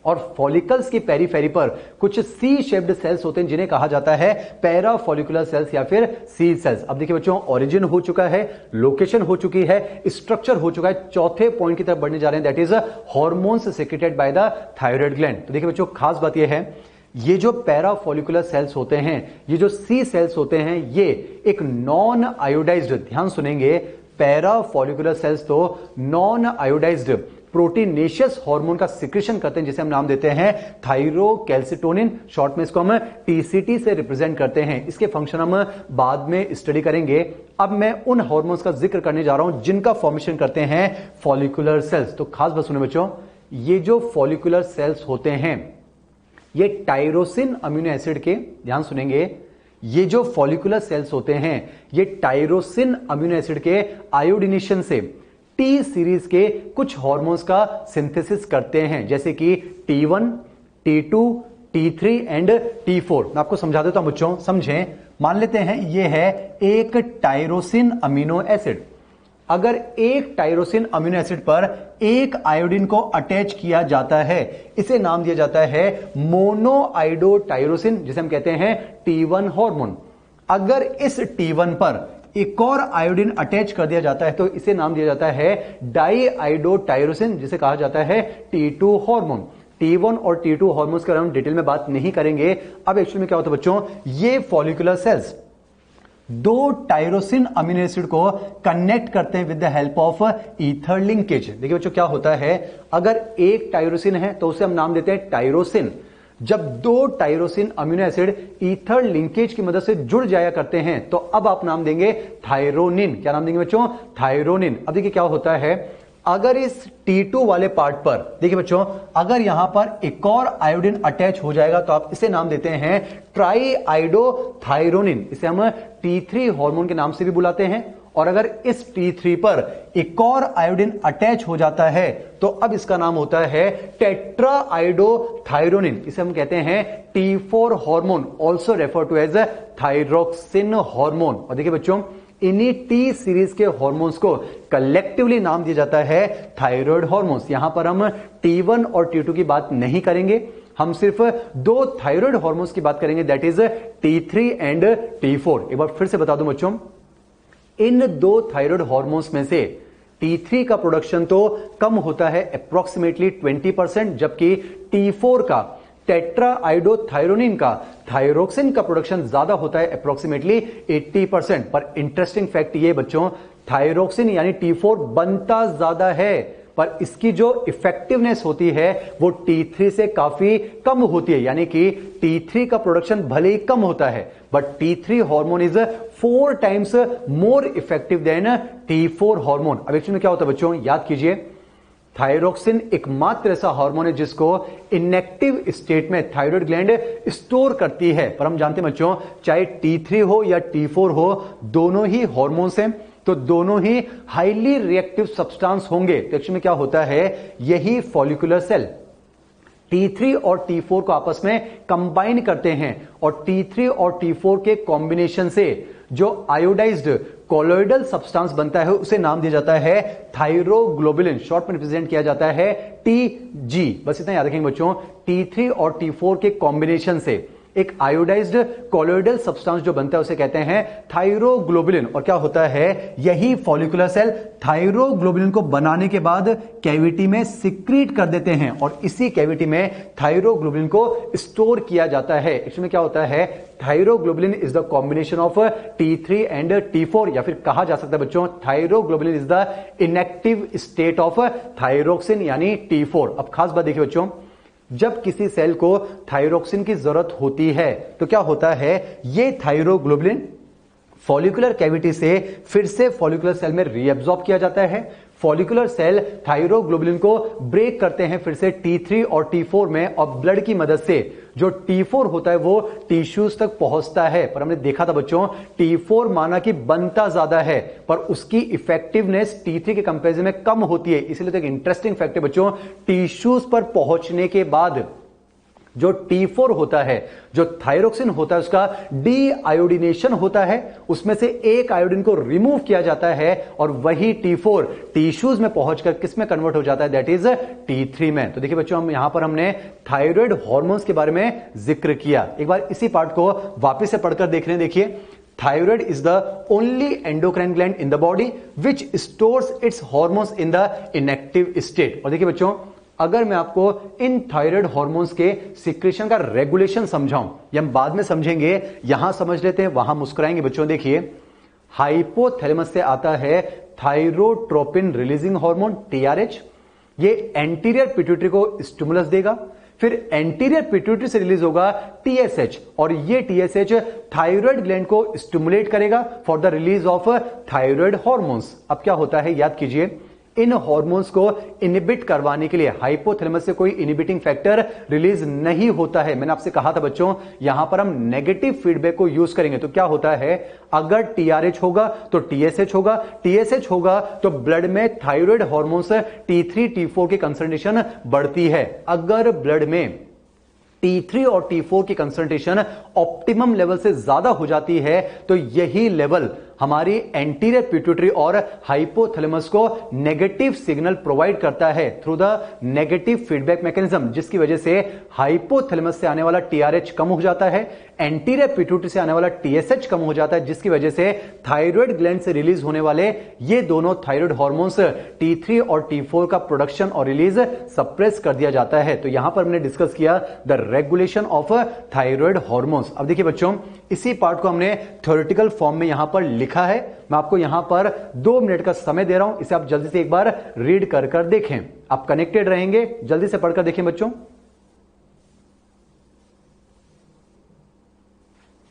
और फॉलिकल्स की पेरीफेरी पर कुछ सी शेप्ड सेल्स होते हैं, जिन्हें कहा जाता है पैरा फॉलिकुलर सेल्स या फिर सी सेल्स। अब देखिए बच्चों, ओरिजिन हो चुका है, लोकेशन हो चुकी है, स्ट्रक्चर हो चुका है। चौथे पॉइंट की तरफ बढ़ने जा रहे हैं, that is hormones secreted by the thyroid gland. तो देखिए बच्चों, खास बात यह है, ये जो पैरा फॉलिकुलर सेल्स होते हैं, ये जो सी सेल्स होते हैं, ये एक नॉन आयोडाइज्ड, ध्यान सुनेंगे, पैरा फॉलिकुलर सेल्स तो नॉन आयोडाइज्ड प्रोटीनेशियस हार्मोन का सिक्रेशन करते हैं, जिसे हम नाम देते हैं थायरोकैल्सिटोनिन। शॉर्ट में इसको हम टीसीटी से रिप्रेजेंट करते हैं। इसके फंक्शन हम बाद में स्टडी करेंगे। अब मैं उन हार्मोन्स का जिक्र करने जा रहा हूं जिनका फॉर्मेशन करते हैं फॉलिकुलर सेल्स। तो खास बात सुने बच्चों, ये जो फॉलिकुलर सेल्स होते हैं, ये टायरोसिन अमीनो एसिड के, ध्यान सुनेंगे, ये जो फॉलिकुलर सेल्स होते हैं, ये टायरोसिन अमीनो एसिड के आयोडिनेशन से टी सीरीज के कुछ हार्मोन्स का सिंथेसिस करते हैं, जैसे कि T1, T2, T3 and T4। मैं आपको समझा देता हूं बच्चों, समझें। मान लेते हैं ये है एक टायरोसिन अमीनो एसिड। अगर एक टायरोसिन अमीनो एसिड पर एक आयोडीन को अटैच किया जाता है, इसे नाम दिया जाता है मोनोआइडोटायरोसिन, जिसे हम कहते हैं T1 हार्मोन। अगर इस T1 पर एक और आयोडीन अटैच कर दिया जाता है, तो इसे नाम दिया जाता है डाईआइडोटायरोसिन, जिसे कहा जाता है T2 हार्मोन। T1 और T2 हार्मोन्स के बारे में डिटेल में बात नहीं करेंगे। अब एक्चुअली में क्या होता है बच्चों, ये फॉलिकुलर सेल्स दो टायरोसिन अमीनो एसिड को कनेक्ट करते हैं with the help of ether linkage. देखिए बच्चों, क्या होता है, अगर एक टायरोसिन है तो उसे हम नाम देते हैं टायरोसिन। जब दो tyrosine amino acid ether linkage की मदद से जुड़ जाया करते हैं, तो अब आप नाम देंगे थायरोनिन। क्या नाम देंगे बच्चों, थायरोनिन। अब देखिए क्या होता है, अगर इस T2 वाले पार्ट पर, देखिए बच्चों, अगर यहां पर एक और आयोडीन अटैच हो जाएगा, तो आप इसे नाम देते हैं ट्राईआइडोथायरोनिन। इसे हम T3 हार्मोन के नाम से भी बुलाते हैं। और अगर इस T3 पर एक और आयोडीन अटैच हो जाता है, तो अब इसका नाम होता है टेट्राआइडोथायरोनिन। इसे हम कहते हैं T4 hormone, also refer to as thyroxine hormone. और देखिए बच्चों, इन्हीं टी सीरीज के हार्मोन्स को कलेक्टिवली नाम दिया जाता है थायराइड हार्मोन्स। यहां पर हम T1 और T2 की बात नहीं करेंगे, हम सिर्फ दो थायराइड हार्मोन्स की बात करेंगे, that is T3 and T4। एक बार फिर से बता दूं बच्चों, इन दो थायराइड हार्मोन्स में से T3 का प्रोडक्शन तो कम होता है अप्रोक्सीमेटली 20%, जबकि T4 का, टेट्राआइडोथायरोनिन का, थायरोक्सिन का प्रोडक्शन ज्यादा होता है अप्रोक्सीमेटली 80%। पर इंटरेस्टिंग फैक्ट ये बच्चों, थायरोक्सिन यानी T4 बनता ज्यादा है, पर इसकी जो इफेक्टिवनेस होती है वो T3 से काफी कम होती है। यानी कि T3 का प्रोडक्शन भले ही कम होता है, but T3 hormone is 4 times more effective than T4 hormone. अब एक्चुअली में क्या होता है बच्चों, याद कीजिए, थायरोक्सिन एकमात्र ऐसा हार्मोन है जिसको इनएक्टिव स्टेट में थायराइड ग्लैंड स्टोर करती है। पर हम जानते हैं बच्चों, चाहे T3 हो या T4 हो, दोनों ही हार्मोन्स हैं, तो दोनों ही हाईली रिएक्टिव सब्सटेंस होंगे। तो एक्चुअली में क्या होता है, यही फॉलिकुलर सेल T3 और T4 को आपस में कंबाइन करते हैं, और T3 और T4 के कॉम्बिनेशन से जो आयोडाइज्ड कॉलोइडल सब्सटेंस बनता है उसे नाम दिया जाता है थायरोग्लोबुलिन, शॉर्ट में रिप्रेजेंट किया जाता है TG। बस इतना याद रखेंगे बच्चों, T3 और T4 के कॉम्बिनेशन से एक आयोडाइज्ड कॉलोइडल सब्सटेंस जो बनता है उसे कहते हैं थायरोग्लोबुलिन। और क्या होता है, यही फॉलिकुलर सेल थायरोग्लोबुलिन को बनाने के बाद कैविटी में सिक्रीट कर देते हैं और इसी कैविटी में थायरोग्लोबुलिन को स्टोर किया जाता है। इसमें क्या होता है, thyroglobulin is the combination of T3 and T4, या फिर कहा जा सकता है बच्चों thyroglobulin is the inactive state of thyroxine यानी T4। अब खास बात देखिए बच्चों, जब किसी सेल को थायरोक्सिन की जरूरत होती है तो क्या होता है, ये थायरोग्लोबुलिन फॉलिकुलर कैविटी से फिर से फॉलिकुलर सेल में रीअब्सॉर्ब किया जाता है। फॉलिकुलर सेल थायरोग्लोबुलिन को ब्रेक करते हैं फिर से T3 और T4 में, और ब्लड की मदद से जो T4 होता है वो टिश्यूज तक पहुंचता है। पर हमने देखा था बच्चों, T4 माना कि बनता ज्यादा है पर उसकी इफेक्टिवनेस T3 के कंपैरिजन में कम होती है। इसलिए तो एक इंटरेस्टिंग फैक्ट है बच्चों, टिश्यूज पर पहुंचने के बाद जो T4 होता है, जो थायरोक्सिन होता है, उसका डीआयोडीनेशन होता है, उसमें से एक आयोडीन को रिमूव किया जाता है और वही T4 टिश्यूज में पहुंचकर किस में कन्वर्ट हो जाता है, दैट इज T3 में। तो देखिए बच्चों, हम यहां पर हमने थायराइड हार्मोन्स के बारे में जिक्र किया। एक बार इसी पार्ट को वापस से पढ़कर देख रहे हैं। देखिए, thyroid is the only endocrine gland in the body which stores it's hormones in the inactive state. और देखिए बच्चों, अगर मैं आपको इन थायराइड हार्मोन्स के सिक्रेशन का रेगुलेशन समझाऊं, ये हम बाद में समझेंगे, यहां समझ लेते हैं वहां मुस्कुराएंगे बच्चों। देखिए, हाइपोथैलेमस से आता है थायरोट्रोपिन रिलीजिंग हार्मोन TRH, ये एंटीरियर पिट्यूटरी को स्टिमुलस देगा। फिर एंटीरियर पिट्यूटरी से रिलीज होगा TSH, और ये TSH थायराइड ग्लैंड को स्टिमुलेट करेगा for the release of thyroid hormones. अब क्या होता है, याद कीजिए, इन हार्मोन्स को इनिबिट करवाने के लिए हाइपोथैलेमस से कोई इनिबिटिंग फैक्टर रिलीज नहीं होता है। मैंने आपसे कहा था बच्चों, यहां पर हम नेगेटिव फीडबैक को यूज करेंगे। तो क्या होता है, अगर TRH होगा तो TSH होगा, TSH होगा तो ब्लड में थायराइड हार्मोन्स T3 T4 की कंसंट्रेशन बढ़ती है। अगर ब्लड में T3 और T4 की कंसंट्रेशन ऑप्टिमम लेवल से ज्यादा हो जाती है तो यही लेवल हमारी एंटीरियर पिट्यूटरी और हाइपोथैलेमस को नेगेटिव सिग्नल प्रोवाइड करता है through the negative feedback mechanism, जिसकी वजह से हाइपोथैलेमस से आने वाला TRH कम हो जाता है, एंटीरियर पिट्यूटरी से आने वाला TSH कम हो जाता है, जिसकी वजह से थायराइड ग्लैंड से रिलीज होने वाले ये दोनों थायराइड हार्मोन्स T3 और T4 का प्रोडक्शन और रिलीज सप्रेस कर दिया जाता है। तो यहां पर हमने डिस्कस किया the regulation of thyroid hormones. अब देखिए बच्चों, इसी पार्ट को हमने थ्योरेटिकल फॉर्म में यहां पर लिखा है। मैं आपको यहां पर 2 मिनट का समय दे रहा हूं, इसे आप जल्दी से एक बार रीड कर देखें। आप कनेक्टेड रहेंगे, जल्दी से पढ़कर देखें बच्चों।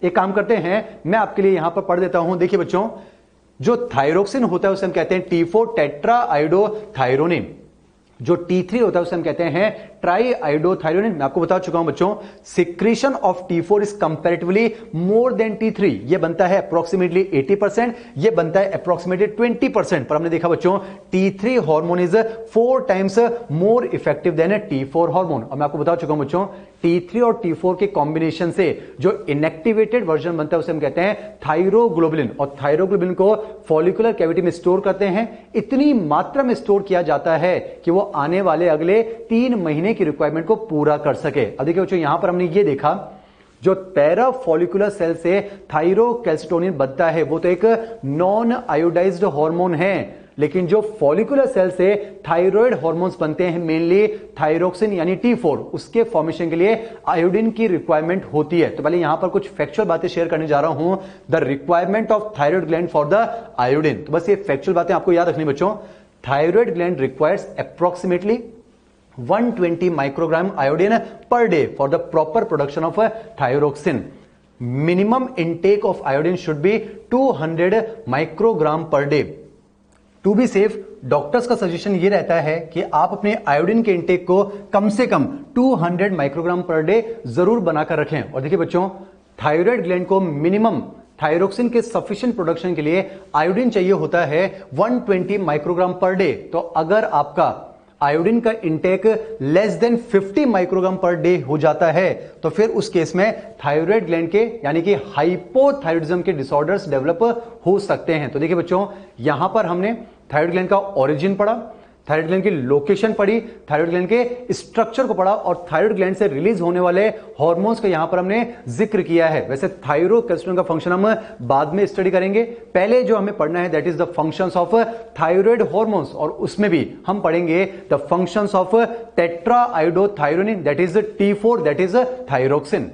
एक काम करते हैं, मैं आपके लिए यहां पर पढ़ देता हूं। देखिए बच्चों, जो थायरोक्सिन होता है उसे हम कहते हैं T4 टेट्रा आयोडोथायरोनिन, जो T3 होता है उसे हम कहते हैं ट्राई आयोडोथायरोनिन। मैं आपको बता चुका हूं बच्चों, secretion of T4 is comparatively more than T3। ये बनता है अप्रोक्सीमेटली 80%, ये बनता है अप्रोक्सीमेटली 20%। पर हमने देखा बच्चों, T3 hormone is 4 times more effective than T4 hormone. और मैं आपको बता चुका हूं बच्चों, T3 और T4 के कॉम्बिनेशन से जो इनएक्टिवेटेड वर्जन बनता है उसे हम कहते हैं थायरोग्लोबुलिन, और थायरोग्लोबुलिन को फॉलिकुलर कैविटी में स्टोर करते हैं। इतनी मात्रा में स्टोर किया जाता है कि वो आने वाले अगले 3 महीने की रिक्वायरमेंट को पूरा कर सके। अब देखिए बच्चों, यहां पर हमने ये देखा, जो पैरा फॉलिकुलर सेल से थायरोकैल्सिटोनिन बनता है वो तो एक नॉन आयोडाइज्ड हार्मोन है, लेकिन जो फॉलिकुलर सेल से थायराइड हार्मोन्स बनते हैं, मेनली थायरोक्सिन यानी T4, उसके फॉर्मेशन के लिए आयोडीन की रिक्वायरमेंट होती है। तो पहले यहां पर कुछ फैक्चुअल बातें शेयर करने जा रहा हूं, the requirement of thyroid gland for the iodine. तो बस ये फैक्चुअल बातें आपको याद रखनी बच्चों। Thyroid gland requires approximately 120 microgram iodine per day for the proper production of thyroxine. Minimum intake of iodine should be 200 microgram per day. To be safe, doctors का suggestion ये रहता है कि आप अपने आयोडीन के इंटेक को कम से कम 200 माइक्रोग्राम पर डे जरूर बनाकर रखें। और देखिए बच्चों, थायराइड ग्लैंड को मिनिमम थायरोक्सिन के सफिशिएंट प्रोडक्शन के लिए आयोडीन चाहिए होता है 120 माइक्रोग्राम पर डे। तो अगर आपका आयोडीन का intake less than 50 microgram per day हो जाता है, तो फिर उस केस में थायराइड ग्लैंड के यानी कि हाइपोथायरॉइडिज्म के डिसऑर्डर्स डेवलप हो सकते हैं। तो देखिए बच्चों, यहां पर हमने थायराइड ग्लैंड का ओरिजिन पढ़ा, थायराइड ग्लैंड की लोकेशन पढ़ी, थायराइड ग्लैंड के स्ट्रक्चर को पढ़ा और थायराइड ग्लैंड से रिलीज होने वाले हार्मोन्स का यहां पर हमने जिक्र किया है। वैसे थायरोकेस्ट्रोन का फंक्शन हम बाद में स्टडी करेंगे, पहले जो हमें पढ़ना है that is the functions of thyroid hormones, और उसमें भी हम पढ़ेंगे the functions of tetraiodothyronine that is T4 that is thyroxine.